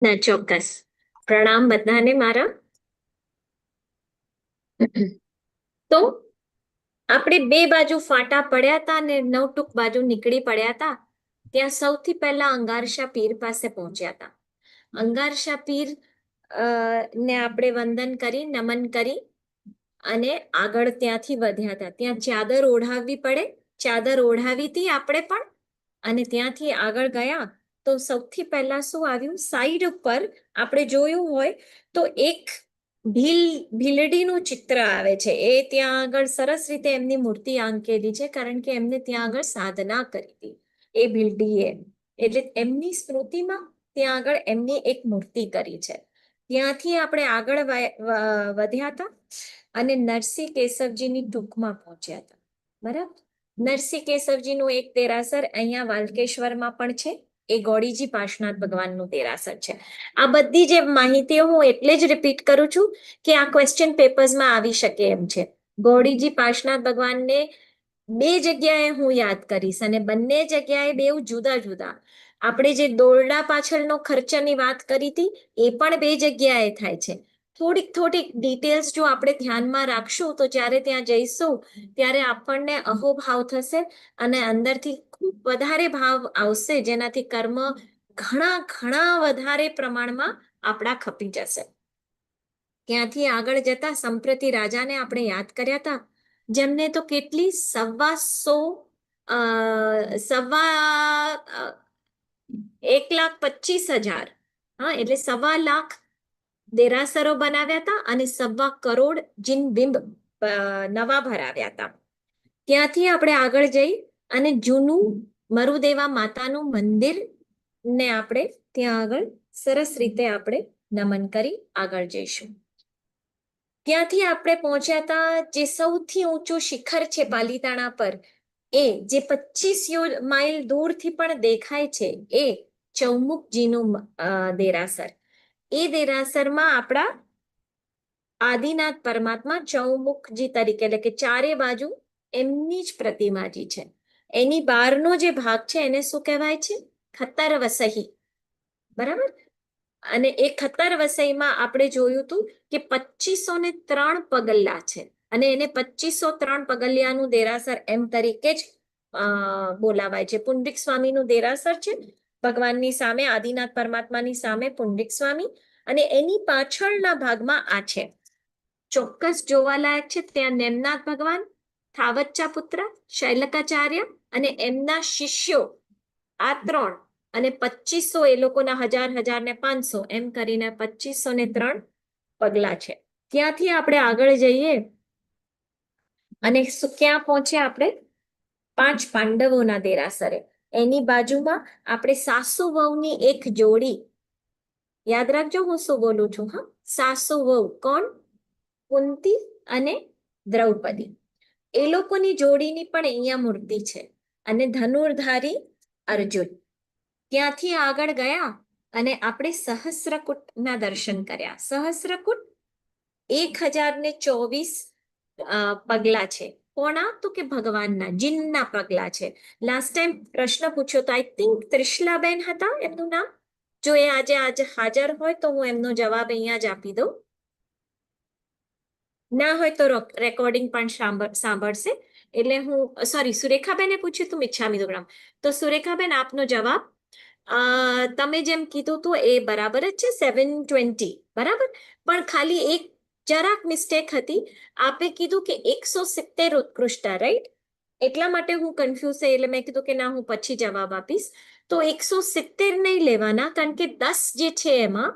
ના, ચોક્કસ. પ્રણામ બધાને મારા. તો આપણે બે બાજુ ફાટા પડ્યા હતા ને નવટુક બાજુ નીકળી પડ્યા હતા. ત્યાં સૌથી પહેલા અંગારશા પીર પાસે પહોંચ્યા હતા. અંગારશા પીર ને આપણે વંદન કરી, નમન કરી અને આગળ ત્યાંથી વધ્યા હતા. ત્યાં ચાદર ઓઢાવવી પડે, ચાદર ઓઢાવી હતી આપણે પણ. અને ત્યાંથી આગળ ગયા તો સૌથી પહેલા શું આવ્યું, સાઈડ ઉપર આપણે જોયું હોય તો એક ભીલડીનું ચિત્ર આવે છે. એ ત્યાં આગળ સરસ રીતે એમની મૂર્તિ આંકેલી છે, કારણ કે એમને ત્યાં આગળ સાધના કરી હતી એ ભીલડીએ. એટલે એમની સ્મૃતિમાં ત્યાં આગળ એમની એક મૂર્તિ કરી છે. ત્યાંથી આપણે આગળ વધ્યા હતા અને નરસિંહ કેશવજીની ટૂંકમાં પહોંચ્યા હતા. બરાબર. નરસિંહ કેશવજીનું એક દેરાસર અહીંયા વાલકેશ્વરમાં પણ છે. એ ગોડીજી પાર્શ્વનાથ ભગવાનનું દેરાસર છે. આ બધી જે માહિતીઓ હું એટલે જ રિપીટ કરું છું કે આ ક્વેશ્ચન પેપર્સમાં આવી શકે એમ છે. ગોડીજી પાર્શ્વનાથ ભગવાનને બે જગ્યાએ હું યાદ કરીશ અને બંને જગ્યાએ બે જુદા જુદા. આપણે જે દોરડા પાછળનો ખર્ચની વાત કરી હતી એ પણ બે જગ્યાએ થાય છે. થોડીક ડિટેલ્સ જો આપણે ધ્યાનમાં રાખશું તો જ્યારે ત્યાં જઈશું ત્યારે આપણને અહોભાવ થશે અને અંદરથી ખૂબ વધારે ભાવ આવશે, જેનાથી કર્મ ઘણા ઘણા વધારે પ્રમાણમાં આપણા ખપી જશે. ત્યાંથી આગળ જતા સંપ્રતિ રાજાને આપણે યાદ કર્યા હતા, જેમને તો કેટલી સવા 1,25,000, હા, એટલે 1,00,000 દેરાસરો બનાવ્યા હતા અને 1,15,00,000 જીનબિંબ નવા ભરાવ્યા હતા. ત્યાંથી આપણે આગળ જઈ અને જૂનું મરુદેવા માતાનું મંદિર ને આપણે ત્યાં આગળ સરસ રીતે આપણે નમન કરી આગળ જઈશું. ત્યાંથી આપણે પહોંચ્યા હતા જે સૌથી ઊંચું શિખર છે પાલીતાણા પર, એ જે 25 માઇલ દૂરથી પણ દેખાય છે, એ ચૌમુખજીનું દેરાસર. એ દેરાસરમાં આપણા આદિનાથ પરમાત્મા ચૌમુખજી તરીકે, એટલે કે ચારે બાજુ એમની જ પ્રતિમાજી છે. એની બહારનો જે ભાગ છે એને શું કહેવાય છે? ખતર વસહી. બરાબર. અને એ ખતર વસઈમાં આપણે જોયું હતું કે 2,503 પગલા છે અને એને 2,503 પગલિયાનું દેરાસર એમ તરીકે જ બોલાવાય છે. પુંડરીક સ્વામીનું દેરાસર છે ભગવાનની સામે, આદિનાથ પરમાત્માની સામે પુંડરીક સ્વામી, અને એની પાછળના ભાગમાં આ છે. ચોક્કસ જોવાલાયક છે. ત્યાં નેમનાથ ભગવાન, થાવચ્ચા પુત્ર, શૈલકાચાર્ય અને એમના શિષ્યો, આ ત્રણ, અને 2,500 એ લોકોના 1,000 ને 500 એમ કરીને 2,503 પગલા છે. ત્યાંથી આપણે આગળ જઈએ અને ક્યાં પહોંચ્યા આપણે? 5 પાંડવોના દેરાસરે. એની બાજુમાં આપણે સાસુ વહુની એક જોડી, યાદ રાખજો હું શું બોલું છું, હા, સાસુ વહુ કોણ? કુંતી અને દ્રૌપદી. એ લોકોની જોડીની પણ અહીંયા મૂર્તિ છે. અને ધનુર્ધારી અર્જુન. ત્યાંથી આગળ ગયા અને આપણે સહસ્રકુટના દર્શન કર્યા. સહસ્રકુટ 1,024 પગલા છે. કોના? તો કે ભગવાનના, જીનના પગલા છે. લાસ્ટ ટાઈમ પ્રશ્ન પૂછ્યો તો આઈ થિંક ત્રિશલાબેન હતા એમનું નામ. જો એ આજે હાજર હોય તો હું એમનો જવાબ અહીંયા જ આપી દઉં. ના હોય તો રેકોર્ડિંગ પણ સાંભળશે. એટલે હું સોરી, સુરેખાબેને પૂછ્યું તું મિચ્છામી દુક્કડમ. તો સુરેખાબેન, આપનો જવાબ તમે જેમ કીધું હતું એ બરાબર જ છે, 720. બરાબર. પણ ખાલી એક જરાક મિસ્ટેક હતી. આપે કીધું કે 170 ઉત્કૃષ્ટ, રાઈટ? એટલા માટે હું કન્ફ્યુઝ થઈ, એટલે મેં કીધું કે ના, હું પછી જવાબ આપીશ. તો 170 નહીં લેવાના, કારણ કે 10 જે છે એમાં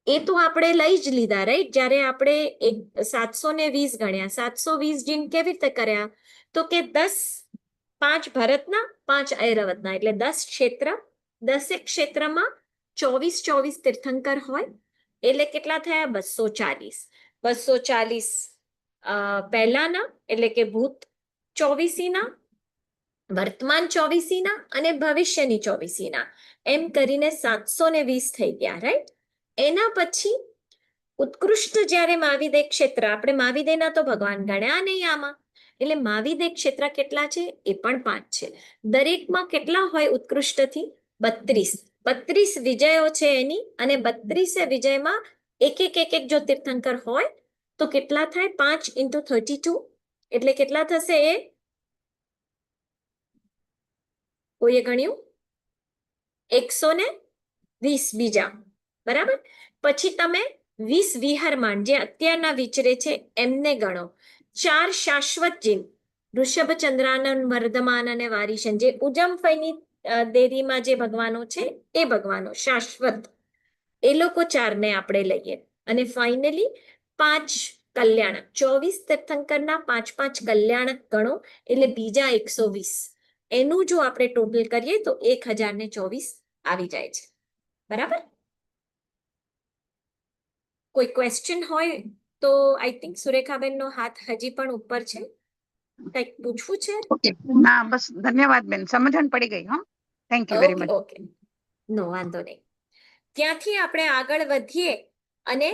એ તો આપણે લઈ જ લીધા, રાઈટ? જ્યારે આપણે 720 ગણ્યા, 720 જીન કેવી રીતે કર્યા? તો કે 10, 5 ભરતના, 5 ઐરવતના, એટલે 10 ક્ષેત્ર. 10 ક્ષેત્રમાં 24 તીર્થંકર હોય, એટલે કેટલા થયા? 240. 240 પહેલાના, એટલે કે ભૂત 24ના, વર્તમાન 24ના અને ભવિષ્યની 24ના, એમ કરીને 720 થઈ ગયા, રાઈટ? એના પછી ઉત્કૃષ્ટ જ્યારે મહાવિદેહ ક્ષેત્ર, આપણે મહાવિદેહના તો ભગવાન ગણ્યા નહીં આમાં, એટલે મહાવિદેહ ક્ષેત્ર કેટલા છે? એ પણ 5 છે. દરેકમાં કેટલા હોય ઉત્કૃષ્ટથી? 32. 32 વિજયો છે એની, અને 32 વિજયમાં એક જો તીર્થંકર હોય તો કેટલા થાય? 5 × 32 એટલે કેટલા થશે? એ કોઈએ ગણ્યું? 120 બીજા, બરાબર. પછી તમે 20 વિહરમાન જે અત્યારના વિચરે છે એમને ગણો. 4 શાશ્વત જીવ, ઋષભચંદ્રાનન, વર્ધમાન અને વારીશન, જે ઉજમફઈની દેરીમાં જે ભગવાનો છે એ ભગવાનો શાશ્વત, એ લોકો 4 ને આપણે લઈએ. અને ફાઇનલી 5 કલ્યાણક, 24 તીર્થંકરના 5 કલ્યાણક ગણો એટલે બીજા 120. એનું જો આપણે ટોટલ કરીએ તો 1024 આવી જાય છે, બરાબર. કોઈ ક્વેશ્ચન હોય તો આઈ થિંક સુરેખાબેનનો હાથ હજી પણ ઉપર છે, કંઈક પૂછવું છે? ઓકે, ના બસ ધન્યવાદ બેન, સમજણ પડી ગઈ. હા, thank you very much. Okay, no વાંધો નહીં. ત્યાંથી આપણે આગળ વધીએ અને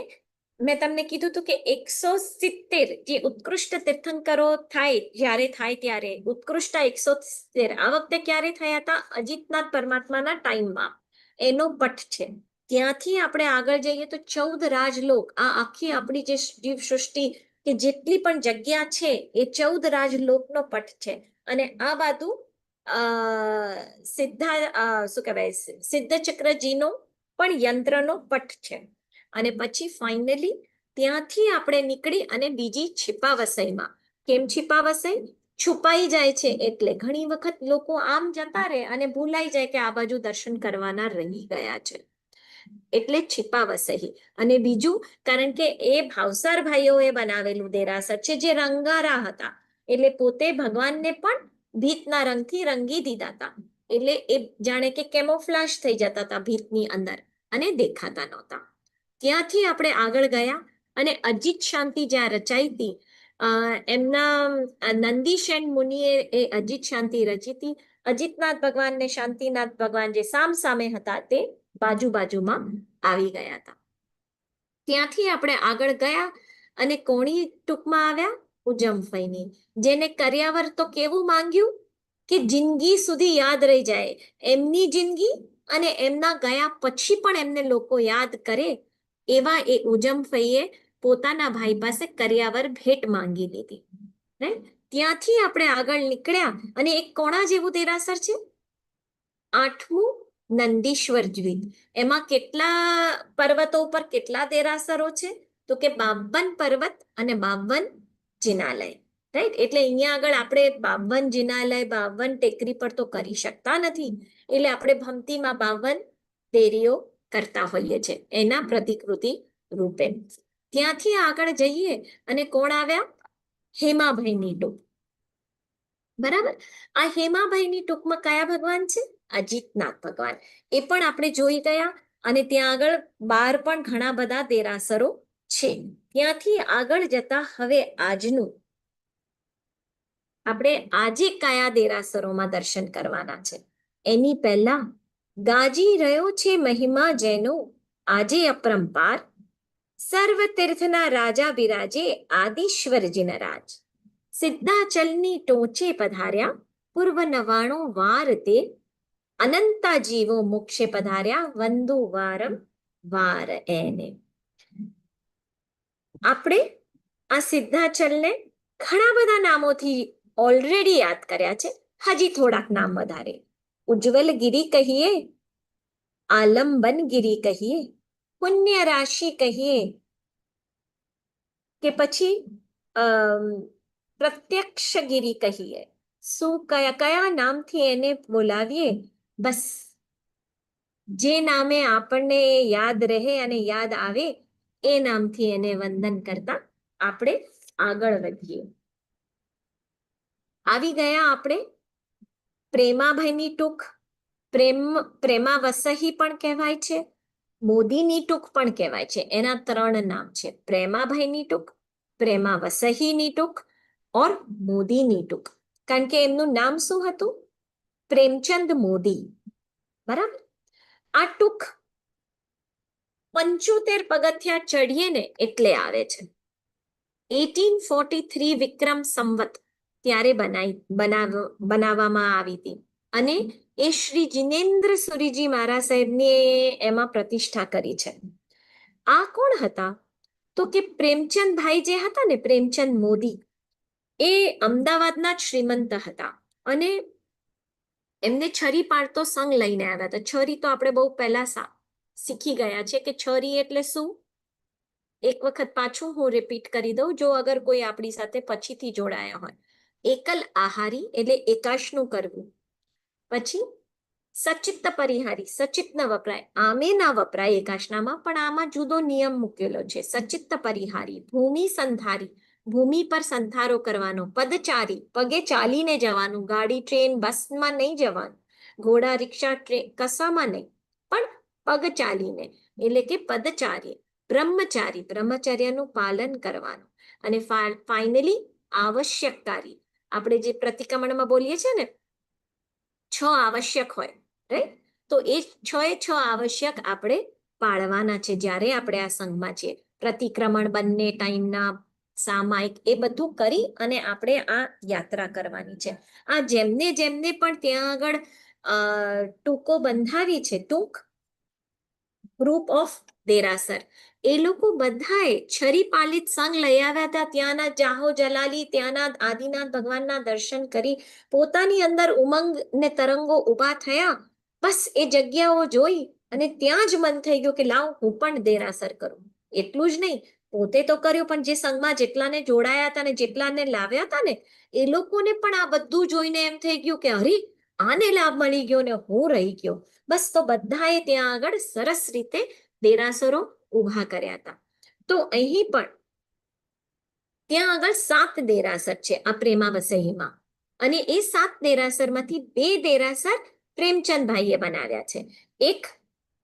મેં તમને કીધું હતું કે 170 જે ઉત્કૃષ્ટ તીર્થંકરો થાય, જ્યારે થાય ત્યારે ઉત્કૃષ્ટ 170 આ વખતે ક્યારે થયા હતા? અજીતનાથ પરમાત્માના ટાઈમમાં. એનો પટ છે. ત્યાંથી આપણે આગળ જઈએ તો 14 રાજલોક, આ આખી આપણી જે જીવ સૃષ્ટિ કે જેટલી પણ જગ્યા છે એ 14 રાજલોકનો પટ છે. અને આ બાજુ શું કહેવાય, સિદ્ધચક્રજીનો પણ યંત્રનો પટ છે. અને પછી ફાઇનલી ત્યાંથી આપણે નીકળી અને બીજી છીપાવસઈમાં. કેમ છીપાવસઈ? છુપાઈ જાય છે એટલે ઘણી વખત લોકો આમ જતા રહે અને ભૂલાઈ જાય કે આ બાજુ દર્શન કરવાના રહી ગયા છે, એટલે છીપાવસઈ. અને બીજું, કારણ કે એ ભાવસાર ભાઈઓએ બનાવેલું દેરાસર છે જે રંગારા હતા, એટલે પોતે ભગવાનને પણ ભીતના રંગથી રંગી દીધા હતા, એટલે એ જાણે કે કેમોફ્લાશ થઈ જતા હતા ભીતની અંદર અને દેખાતા નહોતા. ત્યાંથી આપણે આગળ ગયા અને અજીત શાંતિ જ્યાં રચાઈ હતી, એમના નંદીશેન મુનિએ એ અજીત શાંતિ રચી હતી. અજીતનાથ ભગવાન ને શાંતિનાથ ભગવાન જે સામ સામે હતા તે બાજુમાં આવી ગયા હતા. ત્યાંથી આપણે આગળ ગયા અને કોની ટૂંકમાં આવ્યા? ઉજમફઈની, જેને કર્યાવર તો કેવું માંગ્યું કે જિંદગી સુધી યાદ રહી જાય, એમની જિંદગી અને એમના ગયા પછી પણ એમને લોકો યાદ કરે એવા એ ઉજમફઈએ પોતાના ભાઈ પાસે કર્યાવર ભેટ માંગી લીધી. ત્યાંથી આપણે આગળ નીકળ્યા અને એક કોણા જેવું દેરાસર છે, 8મું નંદીશ્વર દ્વીપ. એમાં કેટલા પર્વતો ઉપર કેટલા દેરાસરો છે? તો કે 52 પર્વત અને 52 જિનાલય. રાઈટ, એટલે અહીંયા આગળ આપણે 52 જિનાલય 52 ટેકરી પર તો કરી શકતા નથી, એટલે આપણે ભમતીમાં 52 દેરીઓ કરતા હોઈએ છીએ એના પ્રતિકૃતિ રૂપે. ત્યાંથી આગળ જઈએ અને કોણ આવ્યા? હેમાભાઈની ટૂંક, બરાબર. આ હેમાભાઈની ટૂંકમાં કયા ભગવાન છે? અજીતનાથ ભગવાન. એ પણ આપણે જોઈ ગયા અને ત્યાં આગળ બહાર પણ ઘણા બધા દેરાસરો છે. ત્યાંથી આગળ જતા હવે આજનું આપણે આજે કયા દેરાસરોમાં દર્શન કરવાના છે એની પહેલા ગાજી રહ્યો છે મહિમા જેનો આજે અપરંપાર, સર્વ તીર્થના રાજા બિરાજે આદિશ્વરજીન રાજ, સિદ્ધાચલની ટોચે પધાર્યા પૂર્વ 99 વાર તે, અનંતા જીવો મોક્ષે પધાર્યા વંદુ વારમ વાર એને. આપણે આ સિદ્ધાચલને ઘણા બધા નામોથી ઓલરેડી યાદ કર્યા છે, હજી થોડાક નામ વધારે. ઉજ્જવલ ગિરી કહીએ, આલંબન ગિરી કહીએ, પુણ્ય રાશિ કહીએ કે પછી પ્રત્યક્ષ ગિરી કહીએ, શું કયા નામથી એને બોલાવીએ, બસ જે નામે આપણને યાદ રહે અને યાદ આવે એ નામથી એને વંદન કરતા આપણે આગળ વધીએ. આવી ગયા આપણે પ્રેમાભાઈની ટૂંક. પ્રેમાવસહી પણ કહેવાય છે, મોદીની ટૂંક પણ કહેવાય છે. એના 3 નામ છે, પ્રેમાભાઈની ટૂંક, પ્રેમાવસહીની ટૂંક ઓર મોદીની ટૂંક. કારણ કે એમનું નામ શું હતું? પ્રેમચંદ મોદી, બરાબર. આ ટૂંક 75 પગથિયા ચડીએ ને એટલે આવે છે. 1843 વિક્રમ સંવત ત્યારે બનાવવામાં આવી હતી અને એ શ્રી જિનેન્દ્ર સુરીજી મહારાજ સાહેબને એમાં પ્રતિષ્ઠા કરી છે. આ કોણ હતા? તો કે પ્રેમચંદભાઈ જે હતા ને, પ્રેમચંદ મોદી, એ અમદાવાદના જ શ્રીમંત હતા અને એમને છરી પાડતો સંઘ લઈને આવ્યા હતા. છરી તો આપણે બહુ પહેલા શીખી ગયા છે કે છરી એટલે શું. એક વખત પાછું હું રિપીટ કરી દઉં, જો અગર કોઈ આપણી સાથે પછીથી જોડાયા હોય. એકલ આહારી એટલે એકાશનું કરવું. પછી સચિત્ત પરિહારી, સચિત્ત ન વપરાય, આમે ના વપરાય એકાશનામાં, પણ આમાં જુદો નિયમ મૂકેલો છે. સચિત્ત પરિહારી, ભૂમિ સંધારી, ભૂમિ પર સંધારો કરવાનો. પદચારી, પગે ચાલીને જવાનું, ગાડી ટ્રેન બસમાં નહીં જવાનું, ઘોડા રિક્ષા ટ્રેન કશામાં નહીં, પણ પગ ચાલીને એટલે કે પદચારી. બ્રહ્મચારી, બ્રહ્મચર્યનું પાલન કરવાનું. અને ફાઇનલી આવશ્યકકારી, આપણે જે પ્રતિક્રમણમાં બોલીએ છીએ ને, 6 આવશ્યક હોય, રાઈટ? તો એ 6 આવશ્યક આપણે પાળવાના છે જ્યારે આપણે આ સંઘમાં છીએ. પ્રતિક્રમણ બંને ટાઈમના, સામાયિક, એ બધું કરી અને આપણે આ યાત્રા કરવાની છે. આ જેમને જેમને પણ ત્યાં આગળ ટૂંકો બંધાવી છે, ટૂંક ગ્રુપ ઓફ દેરાસર, એ લોકો બધાએ છરી પાલિત સંઘ લઈ આવ્યા હતા. ત્યાંના જાહો જલાલી, ત્યાંના આદિનાથ ભગવાનના દર્શન કરી પોતાની અંદર ઉમંગ ને તરંગો ઉભા થયા. બસ એ જગ્યાઓ જોઈ અને ત્યાં જ મન થઈ ગયું કે લાવ હું પણ દેરાસર કરું. એટલું જ નહીં, પોતે તો કર્યું, પણ જે સંઘમાં જેટલાને જોડાયા હતા ને જેટલાને લાવ્યા હતા ને, એ લોકોને પણ આ બધું જોઈને એમ થઈ ગયું કે અરે, આને લાભ મળી ગયો ને હું રહી ગયો. બસ, તો બધાએ ત્યાં આગળ સરસ રીતે દેરાસરો ઉભા કર્યા હતા. તો અહીં પણ ત્યાં આગળ 7 દેરાસર છે આ પ્રેમાવસહીમાં, અને એ 7 દેરાસરમાંથી 2 દેરાસર પ્રેમચંદભાઈએ બનાવ્યા છે. એક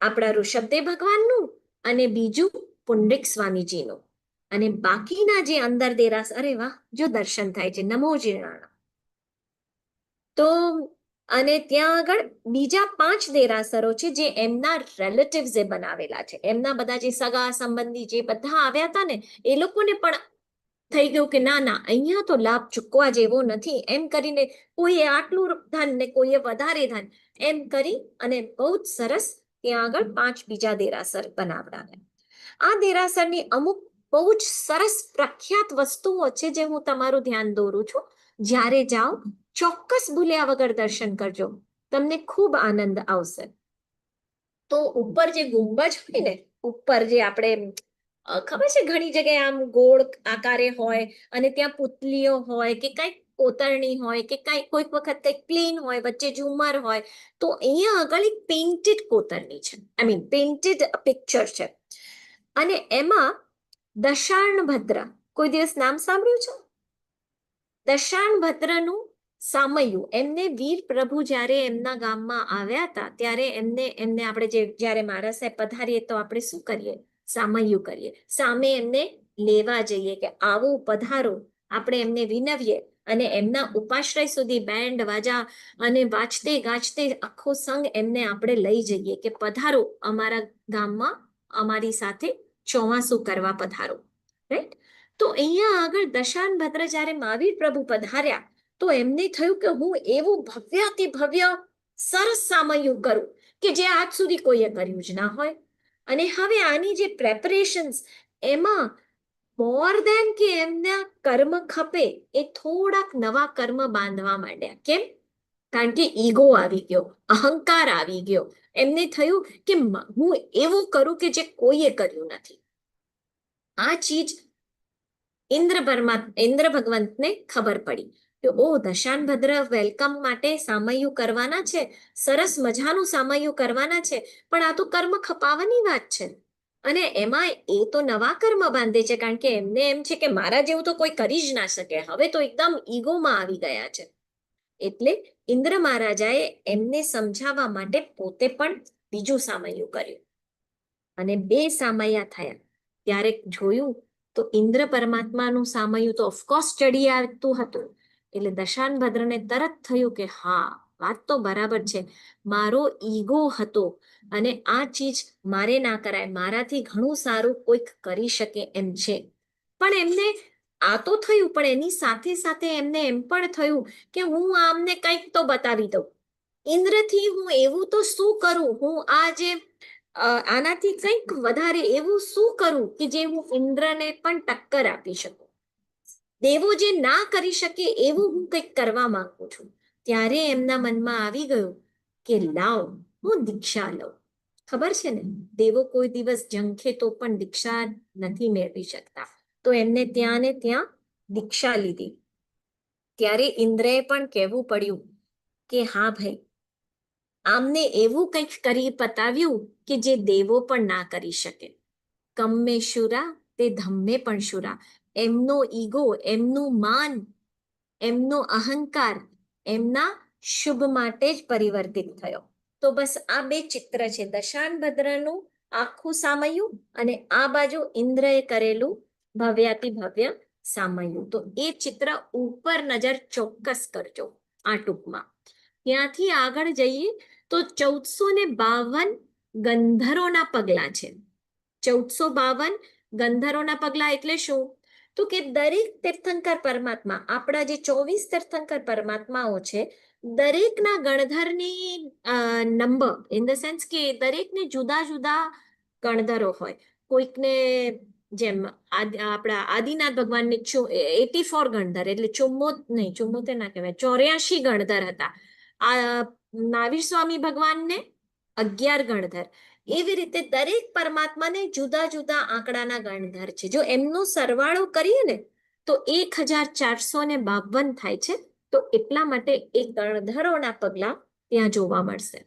આપણા ઋષભદેવ ભગવાનનું અને બીજું પુંડરીક સ્વામીજીનું. અને બાકીના જે અંદર દેરાસર, અરે વાહ, જો દર્શન થાય છે, નમો જીર્ણાણા. તો અને ત્યાં આગળ બીજા 5 દેરાસરો છે જે એમના રિલેટિવ્સ એ બનાવેલા છે. એમના બધા જે સગા સંબંધી જે બધા આવ્યા હતા ને, એ લોકોને પણ થઈ ગયું કે ના ના, અહીંયા તો લાભ ચૂકવા જેવો નથી. એમ કરીને કોઈએ આટલું ધન ને કોઈએ વધારે ધન, એમ કરી અને બહુ જ સરસ ત્યાં આગળ 5 બીજા દેરાસર બનાવડાવ્યા. આ દેરાસરની અમુક બહુ જ સરસ પ્રખ્યાત વસ્તુઓ છે જે હું તમારું ધ્યાન દોરું છું. જ્યારે જાઓ ચોક્કસ ભૂલ્યા વગર દર્શન કરજો, તમને ખૂબ આનંદ આવશે. તો ઉપર જે ગુંબજ હોય ને, ઉપર જે આપણે ખબર છે ઘણી જગ્યાએ આમ ગોળ આકારે હોય અને ત્યાં પુતલીઓ હોય કે કઈક કોતરણી હોય કે કઈ કોઈક વખત કઈક પ્લેન હોય, વચ્ચે ઝુમર હોય, તો અહીંયા આગળ એક પેઇન્ટેડ કોતરણી છે, આઈ મીન પેઇન્ટેડ પિક્ચર છે. અને એમાં દશાર્ણભદ્ર, કોઈ દિવસ નામ સાંભળ્યું છે? દશાર્ણભદ્રનું સામૈયું, એમને વીર પ્રભુ જ્યારે એમના ગામમાં આવ્યા હતા ત્યારે એમને આપણે જ્યારે મહારાજ સાહેબ પધારીએ તો આપણે શું કરીએ? સામૈયું કરીએ. સામે એમને લેવા જઈએ કે આવો પધારો, આપણે એમને વિનવીએ અને એમના ઉપાશ્રય સુધી બેન્ડ વાજા અને વાંચતે ગાજતે આખો સંઘ એમને આપણે લઈ જઈએ કે પધારો અમારા ગામમાં, અમારી સાથે ચોમાસું કરવા પધારો, રાઈટ? તો અહીંયા આગળ દશાર્ણભદ્ર જ્યારે મહાવીર પ્રભુ પધાર્યા તો એમને થયું કે હું એવું ભવ્યાતિ ભવ્ય સરસ સામૈયું કરું કે જે આજ સુધી કોઈએ કર્યું જ ના હોય. અને હવે આની જે પ્રેપરેશન્સ, એમાં મોર દેન કે એમના કર્મ ખપે એ થોડાક નવા કર્મ બાંધવા માંડ્યા. કેમ? કારણ કે ઈગો આવી ગયો, અહંકાર આવી ગયો. એમને થયું કે હું એવું કરું કે જે કોઈએ કર્યું નથી. આ ચીજ ઇન્દ્ર ભગવંતને ખબર પડી કે ઓ, દશાર્ણભદ્ર વેલકમ માટે સામૈયું કરવાના છે, સરસ મજાનું સામૈયું કરવાના છે, પણ આ તો કર્મ ખપાવવાની વાત છે. અને એમાં એ તો નવા કર્મ બાંધે છે કારણ કે એમને એમ છે કે મારા જેવું તો કોઈ કરી જ ના શકે. હવે તો એકદમ ઈગોમાં આવી ગયા છે. એટલે ઇન્દ્ર મહારાજાએ એમને સમજાવવા માટે પોતે પણ બીજું સામૈયું કર્યું અને 2 સામૈયા થયા. ત્યારે જોયું તો ઇન્દ્ર પરમાત્માનું સામૈયું તો ઓફકોર્સ ચડી આવતું હતું. એટલે દશાર્ણભદ્રને તરત થયું કે હા, વાત તો બરાબર છે, મારો ઈગો હતો અને આ ચીજ મારે ના કરાય, મારાથી ઘણું સારું કોઈક કરી શકે એમ છે. પણ એમને આ તો થયું, પણ એની સાથે સાથે એમને એમ પણ થયું કે હું આમને કંઈક તો બતાવી દઉં. ઇન્દ્રથી હું એવું તો શું કરું, હું આ જે આનાથી કંઈક વધારે એવું શું કરું કે જે હું ઇન્દ્રને પણ ટક્કર આપી શકું. દેવો જે ના કરી શકે એવું હું કંઈક કરવા માંગુ છું. ત્યારે એમના મનમાં આવી ગયું કે લાવ હું દીક્ષા લઉં. ખબર છે ને, દેવો કોઈ દિવસ ઝંખે તો પણ દીક્ષા નથી મેળવી શકતા. તો એમને ત્યાં ને ત્યાં દીક્ષા લીધી. ત્યારે ઇન્દ્રએ પણ કહેવું પડ્યું કે હા ભાઈ, આમને એવું કંઈક કરી બતાવ્યું કે જે દેવો પણ ના કરી શકે. કમ્મે શુરા તે ધમ્મે પણ શુરા. એમનો ઈગો, એમનું માન, એમનો અહંકાર એમના શુભ માટે જ પરિવર્તિત થયો. તો બસ આ બે ચિત્ર છે, દશાનભદ્રનું આખું સામયું અને આ બાજુ ઇન્દ્રએ કરેલું ભવ્યાતિ ભવ્ય સામયું. તો એ ચિત્ર ઉપર નજર ચોક્કસ કરજો આ ટૂંકમાં. ત્યાંથી આગળ જઈએ તો 1452 ગંધર્વોના પગલા છે. 1452 ગંધર્વોના પગલા એટલે શું? તો કે દરેક તીર્થંકર પરમાત્મા, આપણા જે 24 તીર્થંકર પરમાત્માઓ છે, દરેકના ગણધરની નંબર ઇન ધ સેન્સ કે દરેકને જુદા જુદા ગણધરો હોય. કોઈકને જેમ આપણા આદિનાથ ભગવાનને 84 ગણધર એટલે 74 ના કહેવાય, 84 ગણધર હતા. આ મહાવીર સ્વામી ભગવાનને 11 ગણધર. એવી રીતે દરેક પરમાત્માને જુદા જુદા આંકડાના ગણધર છે. જો એમનો સરવાળો કરીએ ને તો 1452 થાય છે. તો એટલા માટે એ ગણધરોના પગલા ત્યાં જોવા મળશે.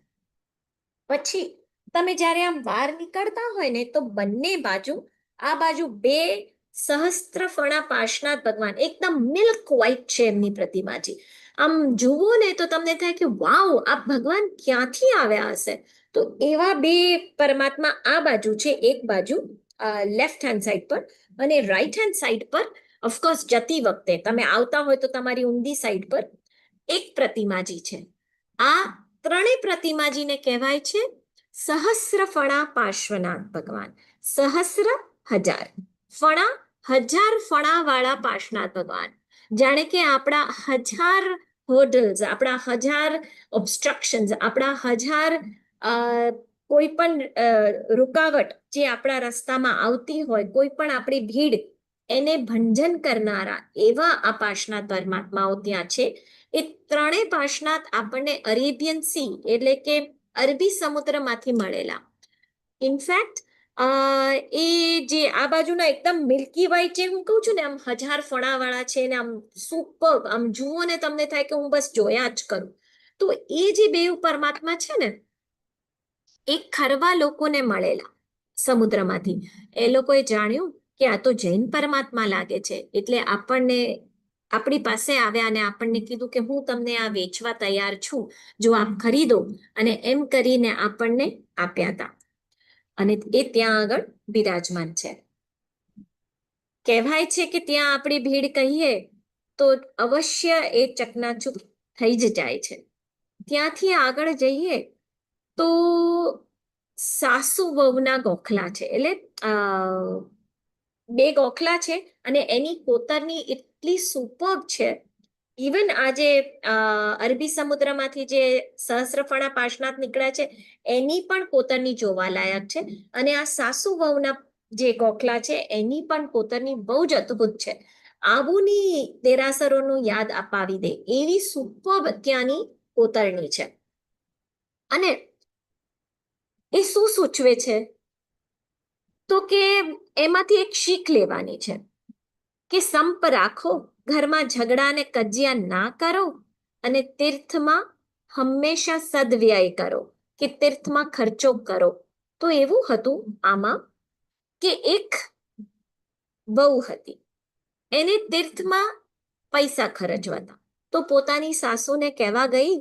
પછી તમે જ્યારે આમ બહાર નીકળતા હોય ને તો બંને બાજુ, આ બાજુ બે સહસ્ત્રફણા પાર્શ્વનાથ ભગવાન, એકદમ મિલ્ક વ્હાઈટ છે એમની પ્રતિમાજી. આમ જુઓ ને તો તમને થાય કે વાવ, આ ભગવાન ક્યાંથી આવ્યા હશે. તો એવા બે પરમાત્મા આ બાજુ છે, એક બાજુ લેફ્ટ હેન્ડ સાઈડ પર, અને રાઈટ હેન્ડ સાઈડ પર ઓફકોર્સ જતી વખતે તમે આવતા હોય તો તમારી ઊંધી સાઈડ પર એક પ્રતિમાજી છે. આ ત્રણેય પ્રતિમાજીને કહેવાય છે સહસ્રફણા પાર્શ્વનાથ ભગવાન. સહસ્ર 1000, ફણા 1000 ફણા વાળા પાર્શ્વનાથ ભગવાન. જાણે કે આપણા 1000 હોર્ડલ્સ, આપણા 1000 ઓબ્સ્ટ્રક્શન્સ, આપણા 1000 કોઈ પણ રૂકાવટ જે આપણા રસ્તામાં આવતી હોય, કોઈ પણ આપણી ભીડ, એને ભંજન કરનારા એવા આ પાર્શ્વનાથ પરમાત્માઓ ત્યાં છે. એ ત્રણેય પાર્શ્વનાથ આપણને અરેબિયન સી એટલે કે અરબી સમુદ્રમાંથી મળેલા. ઇનફેક્ટ એ જે આ બાજુના એકદમ મિલ્કી વ્હાઈટ, જે હું કહું છું ને આમ 1000 ફણાવાળા છે ને આમ સુપર, આમ જુઓ ને તમને થાય કે હું બસ જોયા જ કરું. તો એ જે બે પરમાત્મા છે ને, એ ખરવા લોકોને મળેલા સમુદ્રમાંથી. એ લોકોએ જાણ્યું કે આ તો જૈન પરમાત્મા લાગે છે, એટલે આપણને આપણી પાસે આવ્યા અને આપણને કીધું કે હું તમને આ વેચવા તૈયાર છું, જો આપ ખરીદો. અને એમ કરીને આપણને આપ્યા હતા. અને એ ત્યાં આગળ બિરાજમાન છે. કહેવાય છે કે ત્યાં આપણી ભીડ કહીએ તો અવશ્ય એ ચકનાચૂર થઈ જ જાય છે. ત્યાંથી આગળ જઈએ તો સાસુ વહુના ગોખલા છે. એટલે બે ગોખલા છે અને એની કોતરની એટલી સુપર્બ છે. ઇવન આજે અરબી સમુદ્રમાંથી જે સહસ્રફણા પાર્શ્વનાથ નીકળ્યા છે, એની પણ કોતરની જોવાલાયક છે. અને આ સાસુ વહુના જે ગોખલા છે એની પણ કોતરની બહુ જ અદ્ભુત છે. આબુની દેરાસરોનું યાદ અપાવી દે એવી સુપર્બ ત્યાંની કોતરણી છે. અને એ શું સૂચવે છે તો કે એમાંથી એક શીખ લેવાની છે કે સંપ રાખો, ઘરમાં ઝઘડા ને કજિયા ના કરો, અને તીર્થમાં હંમેશા સદવ્યય કરો, કે તીર્થમાં ખર્ચો કરો. તો એવું હતું આમાં કે એક વહુ હતી, એને તીર્થમાં પૈસા ખર્ચવા હતા. તો પોતાની સાસુને કહેવા ગઈ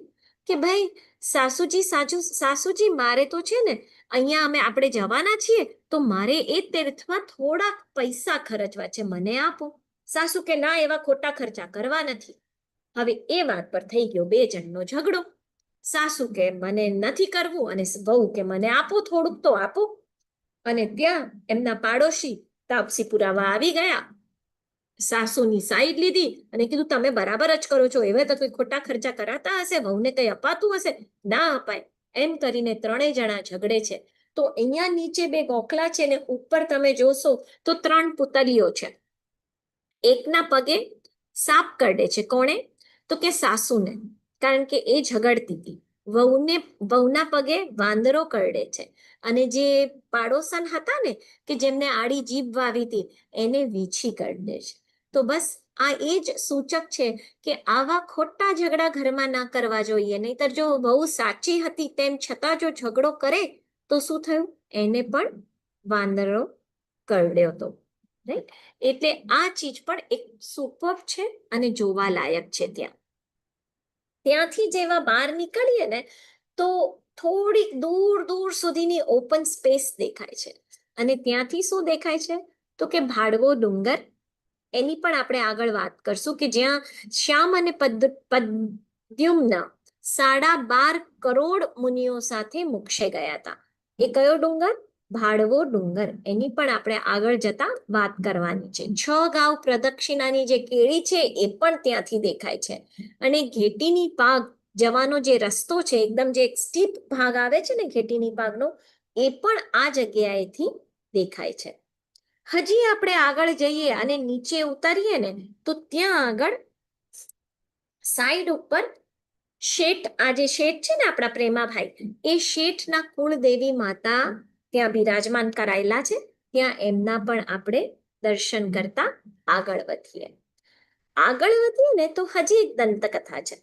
કે ભાઈ સાસુજી મારે તો છે ને અહીંયા આપણે જવાના છીએ, તો મારે એ તીર્થમાં થોડાક પૈસા ખર્ચવા છે, મને આપો. સાસુ કે ના, એવા ખોટા ખર્ચા કરવા નથી. હવે એ વાત પર થઈ ગયો બે જણનો ઝઘડો. સાસુ કે મને નથી કરવું, અને વહુ કે મને આપો, થોડુંક તો આપો. અને ત્યાં એમના પાડોશી તાપસી પુરાવા આવી ગયા. સાસુની સાઈડ લીધી અને કીધું તમે બરાબર જ કરો છો, એવા તો કોઈ ખોટા ખર્ચા કરાતા હશે, વહુને કઈ અપાતું હશે, ના અપાય, એમ કરીને ત્રણેય જણા ઝઘડે છે. તો અહીંયા નીચે બે ગોખલા છે ને ઉપર તમે જોશો તો 3 પુતલીઓ છે. એકના પગે સાપ કરડે છે. કોણે? તો કે સાસુને, કારણ કે એ ઝઘડતી હતી. વહુના પગે વાંદરો કરડે છે. અને જે પાડોશન હતા ને, કે જેમને આડી જીભ વાવી હતી, એને વીછી કરડે છે. તો બસ આ એ જ સૂચક છે કે આવા ખોટા ઝઘડા ઘરમાં ના કરવા જોઈએ. નહીતર જો વહુ સાચી હતી તેમ છતાં જો ઝઘડો કરે તો શું થયું? એને પણ વાંદરો કરડ્યો હતો. રાઈટ? એટલે આ ચીજ પણ એક સુપર છે અને જોવા લાયક છે. ત્યાંથી જેવા બહાર નીકળીએ ને તો થોડીક દૂર દૂર સુધીની ઓપન સ્પેસ દેખાય છે. અને ત્યાંથી શું દેખાય છે? તો કે ભાડવો ડુંગર. એની પણ આપણે આગળ વાત કરશું કે જ્યાં શ્યામ અને પદ્યુમ્ન 12.5 કરોડ મુનિઓ સાથે મોક્ષે ગયા હતા. એ કયો ડુંગર? ભાડવો ડુંગર. એની પણ આપણે આગળ જતા વાત કરવાની છે. 6 ગાંવ પ્રદક્ષિણાની જે કેળી છે એ પણ ત્યાંથી દેખાય છે. અને ઘેટીની પાગ જવાનો જે રસ્તો છે, એકદમ જે એક સ્ટીપ ભાગ આવે છે ને ઘેટીની પાગનો, એ પણ આ જગ્યાએથી દેખાય છે. હજી આપણે આગળ જઈએ અને નીચે ઉતારીએ ને તો ત્યાં આગળ સાઈડ ઉપર શેઠ, આ જે શેઠ છે ને આપણા પ્રેમાભાઈ, એ શેઠના કુળદેવી માતા ત્યાં બિરાજમાન કરાયેલા છે. ત્યાં એમના પણ આપણે દર્શન કરતા આગળ વધીએ. આગળ વધીએ ને તો હજી એક દંતકથા છે.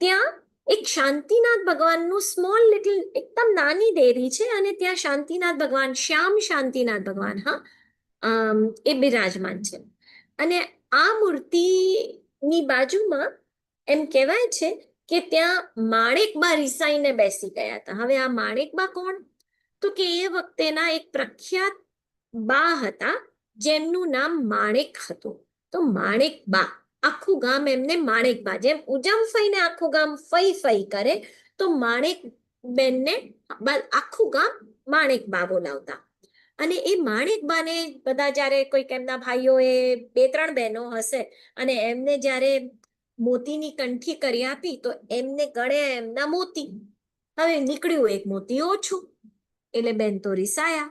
ત્યાં એક શાંતિનાથ ભગવાનનું સ્મોલ લિટલ એકદમ નાની દેરી છે અને ત્યાં શાંતિનાથ ભગવાન, શ્યામ શાંતિનાથ ભગવાન, એ બિરાજમાન છે. અને આ મૂર્તિની બાજુમાં એમ કહેવાય છે કે ત્યાં માણેકબા રિસાઈને બેસી ગયા હતા. હવે આ માણેકબા કોણ? તો કે એ વખતેના એક પ્રખ્યાત બા હતા જેમનું નામ માણેક હતું. તો માણેકબા, આખું ગામ એમને માણેકબા, જેમ ઉજમ ફઈને આખું ગામ ફઈ ફઈ કરે, તો માણેક બેનને આખું ગામ માણેકબા બોલાવતા. અને એ માણેકબાને બધા જ્યારે કોઈક એમના ભાઈઓએ 2-3 બહેનો હશે અને એમને જ્યારે મોતીની કંઠી કરી આપી તો એમને ગળે એમના મોતી. હવે નીકળ્યું એક મોતી ઓછું. એટલે બેન તો રીસાયા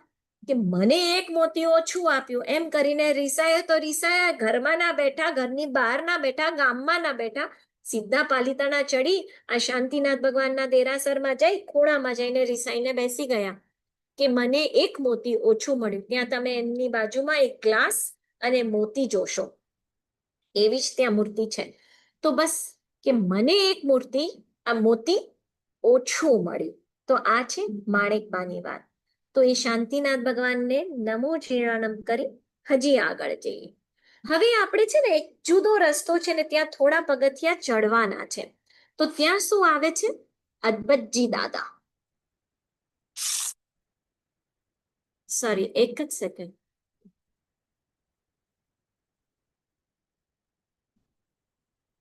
કે મને એક મોતી ઓછું આપ્યું, એમ કરીને રીસાયા તો રીસાયા. ઘરમાં ના બેઠા, ઘરની બહાર ના બેઠા, ગામમાં ના બેઠા, સીધા પાલિતાણા ચડી આ શાંતિનાથ ભગવાનના દેરાસરમાં જઈ ખૂણામાં જઈને રીસાઈને બેસી ગયા કે મને એક મોતી ઓછું મળ્યું. ત્યાં તમે એમની બાજુમાં એક ગ્લાસ અને મોતી જોશો, એવી જ ત્યાં મૂર્તિ છે. તો બસ કે મને એક મોતી ઓછું મળ્યું. તો આ છે માણેકબાની વાત. તો એ શાંતિનાથ ભગવાનને નમો જીર્ણમ કરી હજી આગળ જઈએ. હવે આપણે છે ને એક જુદો રસ્તો છે ને ત્યાં થોડા પગથિયા ચડવાના છે. તો ત્યાં શું આવે છે? અદબતજી દાદા. સોરી, એક જ સેકન્ડ.